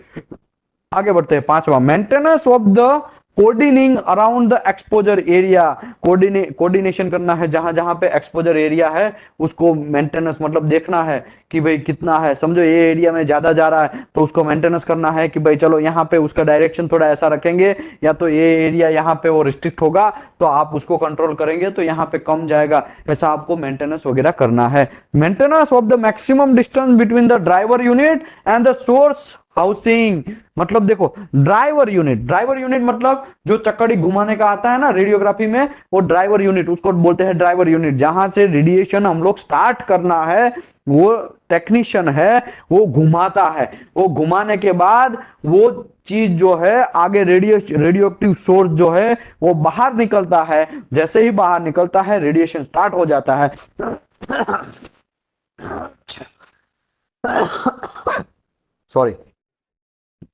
आगे बढ़ते हैं। पांचवा, maintenance of the coordinating around the exposure area. Coordination करना है, जहां जहां पे एक्सपोजर एरिया है उसको मेंटेनेंस मतलब देखना है कि भाई कितना है। समझो ये एरिया में ज्यादा जा रहा है तो उसको मेंटेनेंस करना है कि भाई चलो यहाँ पे उसका डायरेक्शन थोड़ा ऐसा रखेंगे, या तो ये एरिया यहाँ पे वो रिस्ट्रिक्ट होगा तो आप उसको कंट्रोल करेंगे तो यहाँ पे कम जाएगा, ऐसा आपको मेंटेनेंस वगैरह करना है। Maintenance of the maximum distance between the driver unit and the source housing मतलब देखो, ड्राइवर यूनिट मतलब जो चक्कड़ी घुमाने का आता है ना रेडियोग्राफी में, वो ड्राइवर यूनिट, उसको बोलते हैं ड्राइवर यूनिट। जहां से रेडिएशन हम लोग स्टार्ट करना है, वो टेक्नीशियन है, वो घुमाता है। वो घुमाने के बाद वो चीज जो है आगे रेडियो एक्टिव सोर्स जो है वो बाहर निकलता है। जैसे ही बाहर निकलता है रेडिएशन स्टार्ट हो जाता है। सॉरी।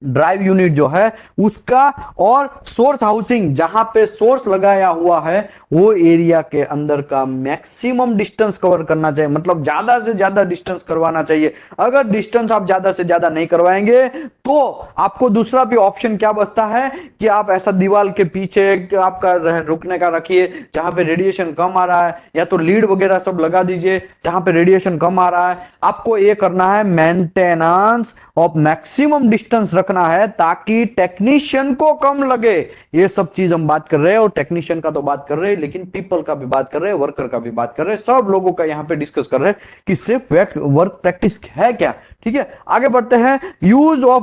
ड्राइव यूनिट जो है उसका, और सोर्स हाउसिंग जहां पे सोर्स लगाया हुआ है, वो एरिया के अंदर का मैक्सिमम डिस्टेंस कवर करना चाहिए, मतलब ज्यादा से ज्यादा डिस्टेंस करवाना चाहिए। अगर डिस्टेंस आप ज्यादा से ज्यादा नहीं करवाएंगे तो आपको दूसरा भी ऑप्शन क्या बचता है कि आप ऐसा दीवार के पीछे आपका रुकने का रखिए जहां पे रेडिएशन कम आ रहा है, या तो लीड वगैरह सब लगा दीजिए जहां पे रेडिएशन कम आ रहा है। आपको ये करना है मेंटेनेंस ऑफ मैक्सिमम डिस्टेंस रखना है ताकि टेक्नीशियन को कम लगे। ये सब चीज हम बात कर रहे हैं, और टेक्नीशियन का तो बात कर रहे हैं, लेकिन पीपल का भी बात कर रहे हैं, वर्कर का भी बात कर रहे हैं, सब लोगों का यहां पे डिस्कस कर रहे हैं कि सिर्फ वर्क प्रैक्टिस है क्या। ठीक है, आगे बढ़ते हैं। Use of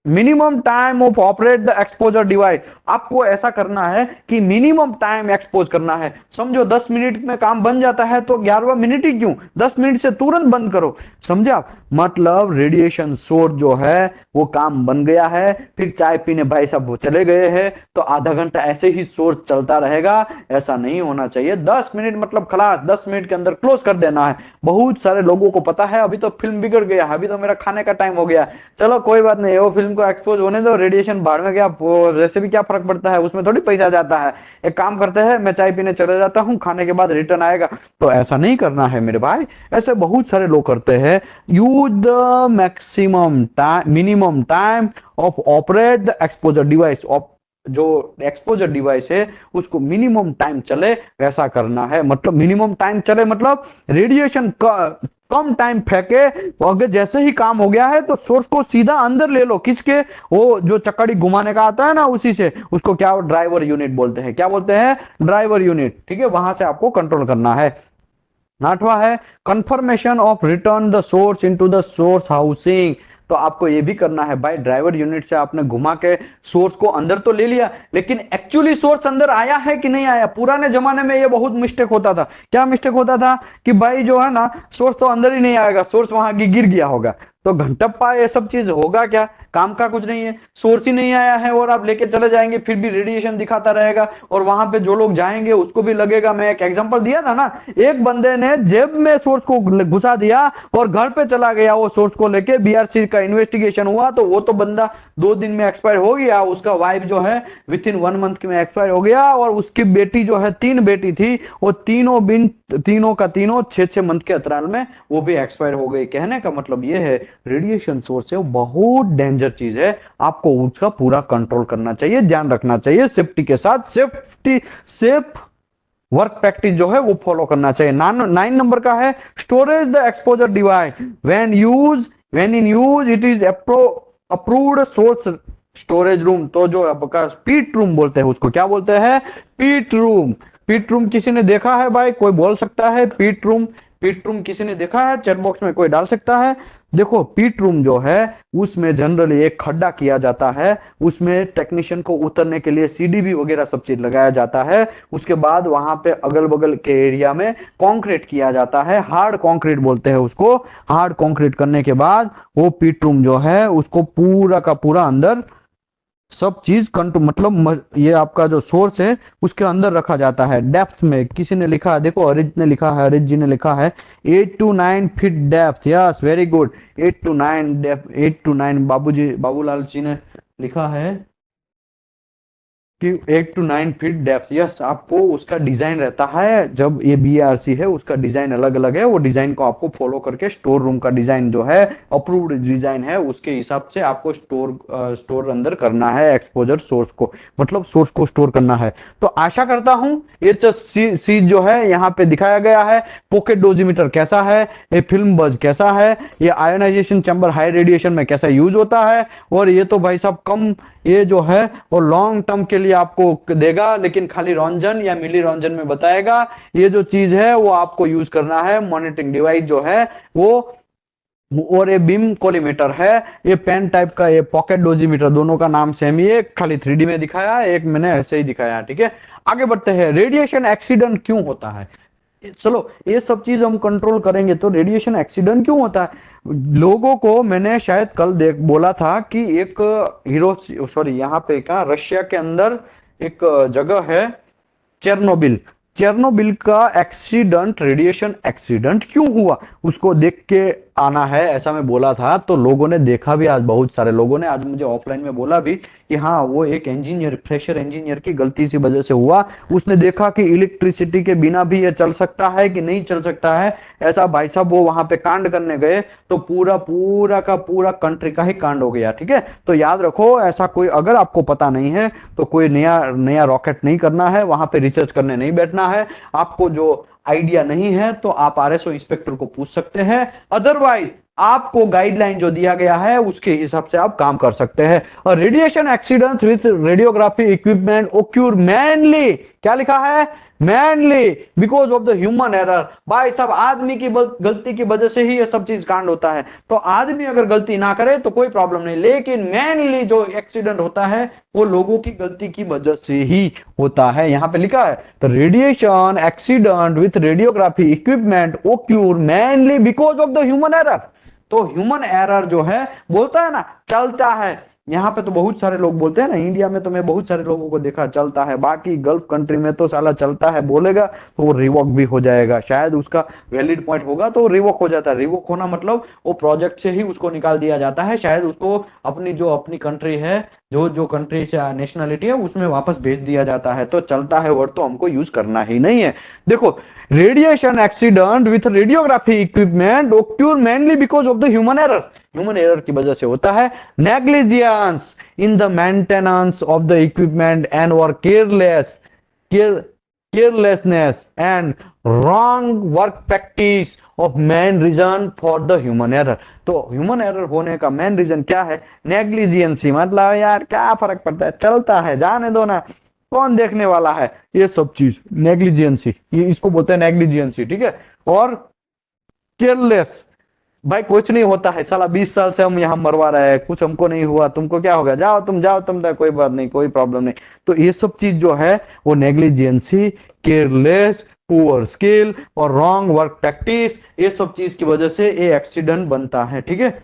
minimum time of operate the exposure device. आपको ऐसा करना है कि मिनिमम टाइम एक्सपोज करना है। समझो 10 मिनट में काम बन जाता है तो 11वां मिनट ही क्यों, 10 मिनट से तुरंत बंद करो। समझे आप, मतलब रेडिएशन सोर्स जो है वो काम बन गया है, फिर चाय पीने भाई साहब वो चले गए हैं तो आधा घंटा ऐसे ही सोर्स चलता रहेगा, ऐसा नहीं होना चाहिए। 10 मिनट मतलब खलास, 10 मिनट के अंदर क्लोज कर देना है। बहुत सारे लोगों को पता है अभी तो फिल्म बिगड़ गया है, अभी तो मेरा खाने का टाइम हो गया, चलो कोई बात नहीं, वो फिल्म को एक्सपोज होने दो, रेडिएशन बाहर में गया, वैसे भी क्या फर्क पड़ता है, उसमें थोड़ी पैसा जाता है। एक काम करते हैं, मैं चाय पीने चले जाता हूँ, खाने के बाद रिटर्न आएगा। तो ऐसा नहीं करना है मेरे भाई, ऐसे बहुत सारे लोग करते हैं। Use the maximum time minimum time of operate the exposure device. जो एक्सपोजर डिवाइस है उसको मिनिमम टाइम चले वैसा करना है। मतलब मिनिमम टाइम चले मतलब रेडिएशन कम टाइम फेंके। अगर जैसे ही काम हो गया है तो सोर्स को सीधा अंदर ले लो, किसके, वो जो चक्कड़ी घुमाने का आता है ना उसी से। उसको क्या ड्राइवर यूनिट बोलते हैं, क्या बोलते हैं, ड्राइवर यूनिट। ठीक है, वहां से आपको कंट्रोल करना है। 8वां है confirmation of return the source into the source housing. तो आपको ये भी करना है भाई, ड्राइवर यूनिट से आपने घुमा के सोर्स को अंदर तो ले लिया, लेकिन एक्चुअली सोर्स अंदर आया है कि नहीं आया। पुराने जमाने में ये बहुत मिस्टेक होता था। क्या मिस्टेक होता था कि भाई जो है ना सोर्स तो अंदर ही नहीं आएगा, सोर्स वहां गिर गया होगा, तो घंटप्पा ये सब चीज होगा क्या, काम का कुछ नहीं है। सोर्स ही नहीं आया है और आप लेके चले जाएंगे, फिर भी रेडिएशन दिखाता रहेगा, और वहां पे जो लोग जाएंगे उसको भी लगेगा। मैं एक एग्जांपल दिया था ना, एक बंदे ने जेब में सोर्स को घुसा दिया और घर पे चला गया वो सोर्स को लेके, बीआरसी का इन्वेस्टिगेशन हुआ तो वो तो बंदा 2 दिन में एक्सपायर हो गया, उसका वाइफ जो है विद इन 1 मंथ में एक्सपायर हो गया, और उसकी बेटी जो है 3 बेटी थी, वो तीनों का तीनों 6-6 मंथ के अंतराल में वो भी एक्सपायर हो गई। कहने का मतलब ये है रेडिएशन सोर्स है वो बहुत डेंजर चीज है, आपको उसका पूरा कंट्रोल करना चाहिए, ध्यान रखना चाहिए, सेफ्टी के साथ सेफ वर्क प्रैक्टिस जो है वो फॉलो करना चाहिए। 9 नंबर का है storage the exposure device when in use it is approved source storage room. तो जो आपका पीट रूम बोलते हैं उसको क्या बोलते हैं, पीट रूम। पीट रूम किसी ने देखा है भाई, कोई बोल सकता है पीट रूम, पीट रूम किसी ने देखा है, चैट बॉक्स में कोई डाल सकता है। देखो पीट रूम जो है उसमें जनरली एक खड्डा किया जाता है, उसमें टेक्नीशियन को उतरने के लिए सीढ़ी वगैरह सब चीज लगाया जाता है। उसके बाद वहां पे अगल बगल के एरिया में कंक्रीट किया जाता है, हार्ड कंक्रीट बोलते हैं उसको। हार्ड कंक्रीट करने के बाद वो पीट रूम जो है उसको पूरा का पूरा अंदर सब चीज कंट्रोल, मतलब ये आपका जो सोर्स है उसके अंदर रखा जाता है। डेप्थ में किसी ने लिखा है, देखो अरिज ने लिखा है, अरिज जी ने लिखा है 8 to 9 feet depth. Yes very good, 8 to 9 depth, 8 to 9 Babulal ji ने लिखा है कि 8 to 9 फीट डेप्थ। यस, आपको उसका डिजाइन रहता है, जब ये बीआरसी है उसका डिजाइन अलग अलग है, वो डिजाइन को आपको फॉलो करके स्टोर रूम का डिजाइन जो है अप्रूव्ड डिजाइन है उसके हिसाब से आपको स्टोर अंदर करना है एक्सपोजर सोर्स को, मतलब सोर्स को स्टोर करना है। तो आशा करता हूं ये चीज जो है यहाँ पे दिखाया गया है, पॉकेट डोजीमीटर कैसा है, ये फिल्म बज कैसा है, ये आयोनाइजेशन चैम्बर हाई रेडिएशन में कैसा यूज होता है, और ये तो भाई साहब कम ये जो है वो लॉन्ग टर्म के लिए आपको देगा, लेकिन खाली रंजन या मिली रंजन में बताएगा। ये जो चीज है वो आपको यूज करना है, मॉनिटरिंग डिवाइस जो है वो और ये बीम कोलीमीटर है, ये पेन टाइप का, ये पॉकेट डोजीमीटर, दोनों का नाम सेम ही है, खाली 3D में दिखाया है, एक मैंने ऐसे ही दिखाया है। ठीक है, आगे बढ़ते हैं। रेडिएशन एक्सीडेंट क्यों होता है? चलो ये सब चीज हम कंट्रोल करेंगे तो रेडिएशन एक्सीडेंट क्यों होता है? लोगों को मैंने शायद कल देख बोला था कि एक हीरो, सॉरी यहाँ पे क्या, रशिया के अंदर एक जगह है चेरनोबिल। चेरनोबिल का एक्सीडेंट, रेडिएशन एक्सीडेंट क्यों हुआ, उसको देख के आना है, ऐसा मैं बोला था। तो लोगों ने देखा भी, आज बहुत सारे लोगों ने आज मुझे ऑफलाइन में बोला भी कि हाँ वो एक इंजीनियर, फ्रेशर इंजीनियर की गलती सी वजह से हुआ। उसने देखा कि इलेक्ट्रिसिटी के बिना भी ये चल सकता है कि नहीं चल सकता है, ऐसा भाई साहब वो वहां पे कांड करने गए तो पूरा पूरा का पूरा कंट्री का ही कांड हो गया। ठीक है, तो याद रखो, ऐसा कोई अगर आपको पता नहीं है तो कोई नया नया रॉकेट नहीं करना है, वहां पे रिसर्च करने नहीं बैठना है। आपको जो आइडिया नहीं है तो आप आरएसओ इंस्पेक्टर को पूछ सकते हैं, अदरवाइज आपको गाइडलाइन जो दिया गया है उसके हिसाब से आप काम कर सकते हैं। और radiation accident with radiography equipment occur mainly, क्या लिखा है, mainly because of the human error. भाई साहब आदमी की गलती की वजह से ही ये सब चीज कांड होता है। तो आदमी अगर गलती ना करे तो कोई प्रॉब्लम नहीं, लेकिन मैनली जो एक्सीडेंट होता है वो लोगों की गलती की वजह से ही होता है। यहां पे लिखा है तो radiation accident with radiography equipment occur mainly because of the human error. तो ह्यूमन एरर जो है, बोलता है ना चलता है, यहाँ पे तो बहुत सारे लोग बोलते हैं ना, इंडिया में तो मैं बहुत सारे लोगों को देखा चलता है, बाकी गल्फ कंट्री में तो साला चलता है बोलेगा तो वो रिवोक भी हो जाएगा, शायद उसका वैलिड पॉइंट होगा तो रिवोक हो जाता है। रिवोक होना मतलब वो प्रोजेक्ट से ही उसको निकाल दिया जाता है, शायद उसको अपनी जो अपनी कंट्री है, जो जो कंट्री से नेशनलिटी है उसमें वापस भेज दिया जाता है। तो चलता है वर्ड तो हमको यूज करना ही नहीं है। देखो, radiation accident with radiography equipment occur mainly because of the human error, human error की वजह से होता है। Negligence in the maintenance of the equipment and और carelessness and wrong work practice of main reason for the human error. तो human error होने का main reason क्या है, नेग्लिजियंसी, मतलब यार क्या फर्क पड़ता है, चलता है जाने दो ना, कौन देखने वाला है, ये सब चीज नेग्लिजियंसी, ये इसको बोलते हैं नेग्लिजियंसी। ठीक है, और केयरलेस, भाई कुछ नहीं होता है साला, 20 साल से हम यहाँ मरवा रहे हैं, कुछ हमको नहीं हुआ, तुमको क्या होगा, जाओ तुम जाओ तुम, कोई बात नहीं, कोई प्रॉब्लम नहीं। तो ये सब चीज जो है वो नेग्लिजेंसी, केयरलेस, पुअर स्किल और रॉन्ग वर्क प्रैक्टिस, ये सब चीज की वजह से ये एक्सीडेंट बनता है। ठीक है,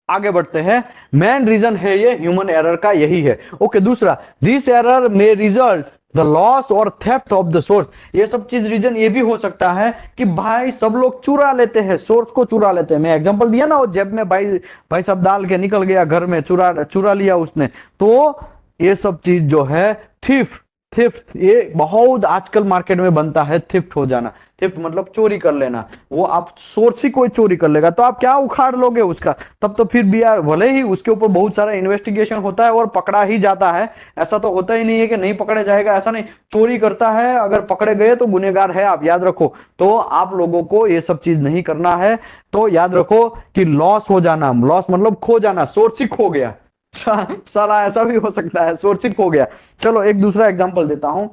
आगे बढ़ते हैं। मेन रीजन है ये ह्यूमन एरर का, यही है। ओके, दूसरा, दिस एरर में रिजल्ट द लॉस और थेफ्ट ऑफ द सोर्स। ये सब चीज रीजन ये भी हो सकता है कि भाई सब लोग चुरा लेते हैं, सोर्स को चुरा लेते हैं। मैं एग्जांपल दिया ना, वो जेब में भाई भाई सब डाल के निकल गया घर में, चुरा चुरा लिया उसने। तो ये सब चीज जो है थिफ्ट, थिफ्ट ये बहुत आजकल मार्केट में बनता है, थिफ्ट हो जाना। थिफ्ट मतलब चोरी कर लेना, वो आप सोर्स ही कोई चोरी कर लेगा तो आप क्या उखाड़ लोगे उसका, तब तो फिर भी यार भले ही उसके ऊपर बहुत सारा इन्वेस्टिगेशन होता है और पकड़ा ही जाता है, ऐसा तो होता ही नहीं है कि नहीं पकड़ा जाएगा, ऐसा नहीं, चोरी करता है अगर पकड़े गए तो गुनेगार है, आप याद रखो। तो आप लोगों को ये सब चीज नहीं करना है। तो याद रखो कि लॉस हो जाना, लॉस मतलब खो जाना, सोर्स ही खो गया, साला ऐसा भी हो सकता है, सोर्स ही खो गया। चलो एक दूसरा एग्जांपल देता हूं।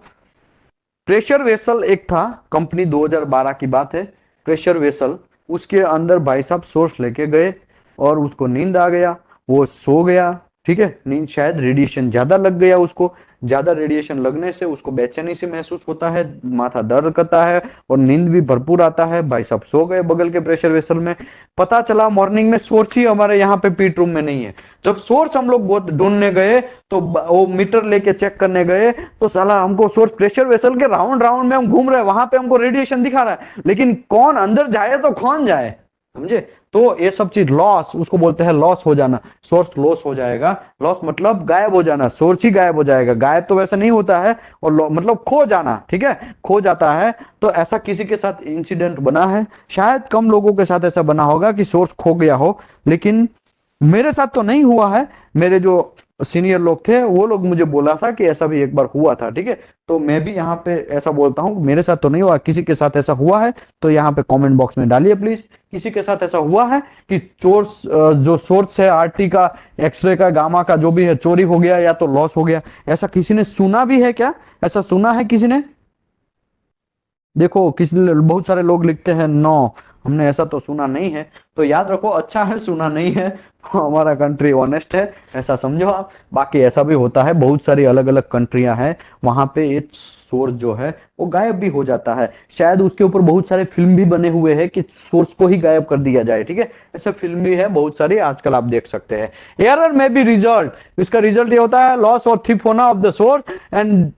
प्रेशर वेसल एक था, कंपनी 2012 की बात है, प्रेशर वेसल, उसके अंदर भाई साहब सोर्स लेके गए और उसको नींद आ गया, वो सो गया। ठीक है, नींद, शायद रेडिएशन ज्यादा लग गया उसको, ज्यादा रेडिएशन लगने से उसको बेचैनी से महसूस होता है, माथा दर्द करता है और नींद भी भरपूर आता है। भाई साहब सो गए बगल के प्रेशर वेसल में। पता चला मॉर्निंग में सोर्स ही हमारे यहाँ पे पीट रूम में नहीं है। जब सोर्स हम लोग बहुत ढूंढने गए तो वो मीटर लेके चेक करने गए तो साला हमको सोर्स प्रेशर वेसल के राउंड राउंड में हम घूम रहे हैं, वहां पे हमको रेडिएशन दिखा रहा है, लेकिन कौन अंदर जाए तो कौन जाए, समझे। तो ये सब चीज लॉस, उसको बोलते हैं लॉस हो जाना, सोर्स लॉस हो जाएगा। लॉस मतलब गायब हो जाना, सोर्स ही गायब हो जाएगा, गायब तो वैसे नहीं होता है, और मतलब खो जाना। ठीक है, खो जाता है। तो ऐसा किसी के साथ इंसिडेंट बना है, शायद कम लोगों के साथ ऐसा बना होगा कि सोर्स खो गया हो, लेकिन मेरे साथ तो नहीं हुआ है। मेरे जो सीनियर लोग थे वो लोग मुझे बोला था कि ऐसा भी एक बार हुआ था। ठीक है, तो मैं भी यहाँ पे ऐसा बोलता हूँ, मेरे साथ तो नहीं हुआ, किसी के साथ ऐसा हुआ है तो यहाँ पे कमेंट बॉक्स में डालिए प्लीज। किसी के साथ ऐसा हुआ है कि सोर्स, जो सोर्स है आरटी का, एक्सरे का, गामा का, जो भी है, चोरी हो गया या तो लॉस हो गया, ऐसा किसी ने सुना भी है क्या, ऐसा सुना है किसी ने? देखो किसी, बहुत सारे लोग लिखते हैं नो, हमने ऐसा तो सुना नहीं है। तो याद रखो, अच्छा है सुना नहीं है, हमारा कंट्री ऑनेस्ट है, ऐसा समझो आप। बाकी ऐसा भी होता है, बहुत सारी अलग अलग कंट्रियां हैं, वहां पे एक सोर्स जो है वो गायब भी हो जाता है। शायद उसके ऊपर बहुत सारे फिल्म भी बने हुए हैं कि सोर्स को ही गायब कर दिया जाए, ठीक है। ऐसे फिल्म भी है बहुत सारी, आजकल आप देख सकते हैं। एरर में भी रिजल्ट, इसका रिजल्ट ये होता है लॉस और थिफ होना of the source and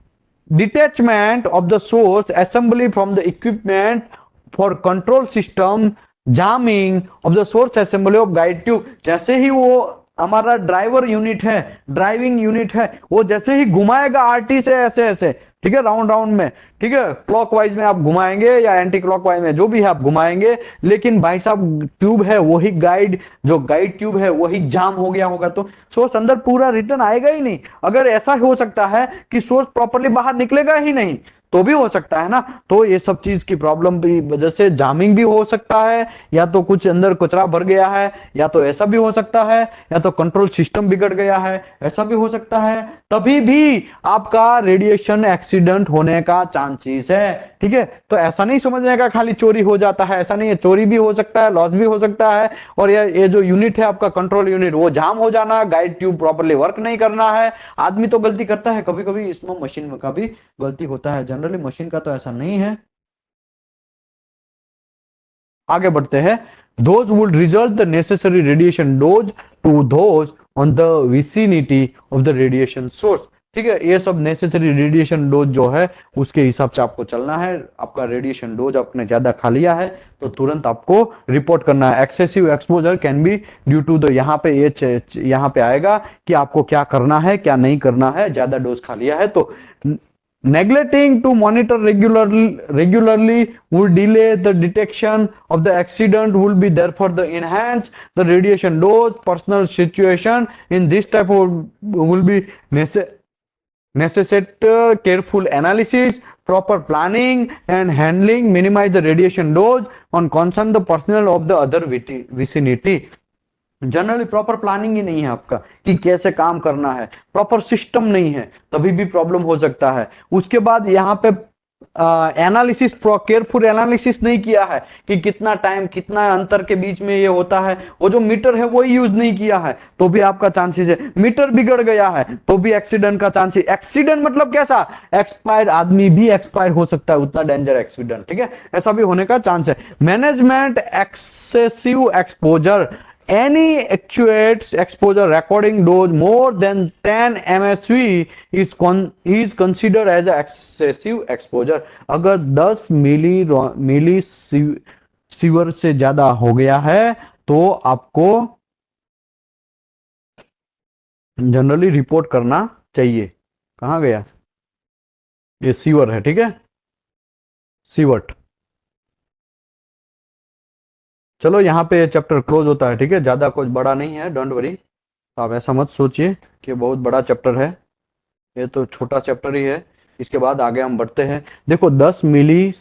detachment of the source assembly from the equipment for control system, jamming of the source assembly of guide tube। जैसे ही वो हमारा ड्राइवर यूनिट है, ड्राइविंग यूनिट है, वो जैसे ही घुमाएगा आरटी से ऐसे ऐसे, ठीक है, राउंड राउंड में, ठीक है, क्लॉकवाइज में आप घुमाएंगे या एंटी क्लॉकवाइज में, जो भी है आप घुमाएंगे, लेकिन भाई साहब ट्यूब है वही गाइड, जो गाइड ट्यूब है वही जाम हो गया होगा, तो सोर्स अंदर पूरा रिटर्न आएगा ही नहीं। अगर ऐसा हो सकता है कि सोर्स प्रॉपरली बाहर निकलेगा ही नहीं, तो भी हो सकता है ना। तो ये सब चीज की प्रॉब्लम की वजह से जामिंग भी हो सकता है, या तो कुछ अंदर कचरा भर गया है, या तो ऐसा भी हो सकता है, या तो कंट्रोल सिस्टम बिगड़ गया है, ऐसा भी हो सकता है। तभी भी आपका रेडिएशन एक्सीडेंट होने का चांसेस है, ठीक है। तो ऐसा नहीं समझने का खाली चोरी हो जाता है, ऐसा नहीं है, चोरी भी हो सकता है, लॉस भी हो सकता है। और ये जो यूनिट है आपका कंट्रोल यूनिट, वो जाम हो जाना, गाइड ट्यूब प्रॉपरली वर्क नहीं करना है। आदमी तो गलती करता है कभी कभी, इसमें मशीन का भी गलती होता है, जनरली मशीन का तो ऐसा नहीं है। आगे बढ़ते हैं। Those would result the necessary radiation dose to those on the vicinity of the radiation source। ठीक है, ये सब नेसेसरी रेडिएशन डोज जो है उसके हिसाब से आपको चलना है। आपका रेडिएशन डोज आपने ज्यादा खा लिया है तो तुरंत आपको रिपोर्ट करना है। Excessive exposure can be due to the, यहाँ पे ये यहाँ पे आएगा कि आपको क्या करना है क्या नहीं करना है, ज्यादा डोज खा लिया है तो। Neglecting to monitor regularly would delay the detection of the accident, will be therefore the enhance the radiation dose। Personal situation in this type of will be necessitate careful analysis, proper planning and handling, minimize the radiation dose on concern the personnel of the other vicinity। Generally proper planning ही नहीं है आपका कि कैसे काम करना है, proper system नहीं है, तभी भी प्रॉब्लम हो सकता है। उसके बाद यहाँ पे एनालिसिस, केयरफुल एनालिसिस नहीं किया है कि कितना टाइम कितना अंतर के बीच में ये होता है, वो जो मीटर है वो यूज नहीं किया है तो भी आपका चांसेस है। मीटर बिगड़ गया है तो भी एक्सीडेंट का चांस है। एक्सीडेंट मतलब कैसा, एक्सपायर आदमी भी एक्सपायर हो सकता है, उतना डेंजर एक्सीडेंट, ठीक है, ऐसा भी होने का चांस है। Management excessive exposure, any actuates exposure recording dose more than 10 MSV is considered as excessive exposure। अगर 10 मिली सीवर से ज्यादा हो गया है तो आपको जनरली रिपोर्ट करना चाहिए। कहां गया, ये सीवर है, ठीक है, सीवर्ट। चलो यहाँ पे चैप्टर क्लोज होता है, ठीक है, ज्यादा कुछ बड़ा नहीं है, डोंट वरी। आप ऐसा मत सोचिए कि बहुत बड़ा चैप्टर है, ये तो छोटा चैप्टर ही है। इसके बाद आगे हम बढ़ते हैं। देखो 10 मिली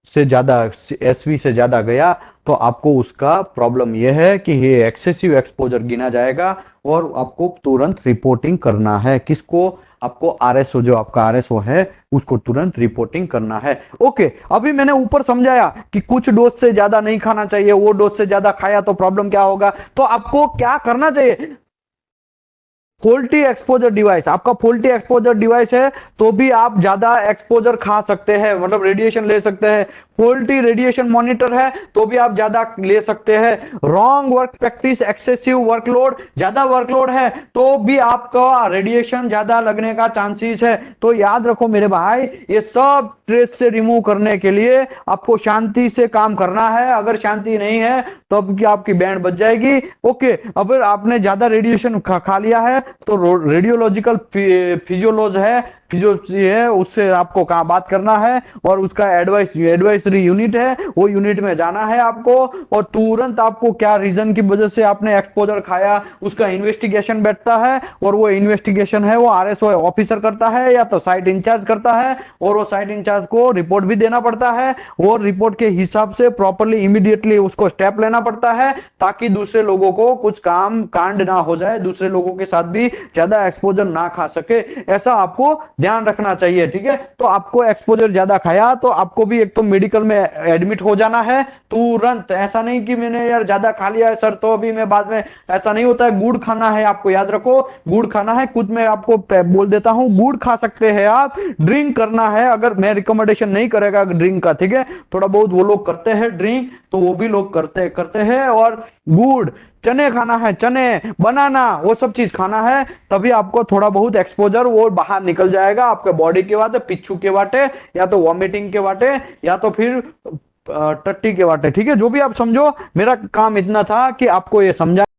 से ज्यादा, एसवी से ज्यादा गया तो आपको उसका प्रॉब्लम यह है कि ये एक्सेसिव एक्सपोजर गिना जाएगा और आपको तुरंत रिपोर्टिंग करना है। किसको, आपको आरएसओ, जो आपका आरएसओ है उसको तुरंत रिपोर्टिंग करना है। ओके, अभी मैंने ऊपर समझाया कि कुछ डोज से ज्यादा नहीं खाना चाहिए, वो डोज से ज्यादा खाया तो प्रॉब्लम क्या होगा। तो आपको क्या करना चाहिए, फॉल्टी एक्सपोजर डिवाइस, आपका फॉल्टी एक्सपोजर डिवाइस है तो भी आप ज्यादा एक्सपोजर खा सकते हैं, मतलब रेडिएशन ले सकते हैं। फॉल्टी रेडिएशन मॉनिटर है तो भी आप ज्यादा ले सकते हैं। Wrong work practice, excessive workload, ज्यादा वर्कलोड है तो भी आपका रेडिएशन ज्यादा लगने का चांसेस है। तो याद रखो मेरे भाई, ये सब ट्रेस से रिमूव करने के लिए आपको शांति से काम करना है। अगर शांति नहीं है तो अब आपकी बैंड बच जाएगी। ओके, अगर आपने ज्यादा रेडिएशन खा लिया है तो रेडियोलॉजिकल फिजियोलॉज है, फिजियोलॉजी है, उससे आपको कहा बात करना है और उसका एडवाइजरी यूनिट है, वो यूनिट में जाना है आपको और तुरंत आपको क्या रीजन की वजह से आपने एक्सपोजर खाया उसका इन्वेस्टिगेशन बैठता है और वो इन्वेस्टिगेशन है वो आरएसओ ऑफिसर करता है या तो साइट इंचार्ज करता है और वो साइट इंचार्ज को रिपोर्ट भी देना पड़ता है और रिपोर्ट के हिसाब से प्रॉपरली इमीडिएटली उसको स्टेप लेना पड़ता है ताकि दूसरे लोगों को कुछ काम कांड ना हो जाए, दूसरे लोगों के साथ भी ज्यादा एक्सपोजर ना खा सके। ऐसा आपको ध्यान रखना चाहिए, ठीक है। तो आपको एक्सपोजर ज्यादा खाया तो आपको भी एक तो मेडिकल में एडमिट हो जाना है तुरंत। ऐसा नहीं कि मैंने यार ज्यादा खा लिया है सर तो अभी मैं बाद में, ऐसा नहीं होता है। गुड़ खाना है आपको, याद रखो, गुड़ खाना है। कुछ मैं आपको बोल देता हूं, गुड़ खा सकते हैं आप, ड्रिंक करना है, अगर मैं रिकमेंडेशन नहीं करेगा ड्रिंक का, ठीक है। थोड़ा बहुत वो लोग करते हैं ड्रिंक, तो वो भी लोग करते करते हैं। और गुड़, चने खाना है, चने, बनाना, वो सब चीज खाना है, तभी आपको थोड़ा बहुत एक्सपोजर वो बाहर निकल जाएगा आपके बॉडी के वाटे, पिच्छू के वाटे, या तो वॉमिटिंग के वाटे, या तो फिर टट्टी के वाटे, ठीक है। जो भी आप समझो, मेरा काम इतना था कि आपको ये समझा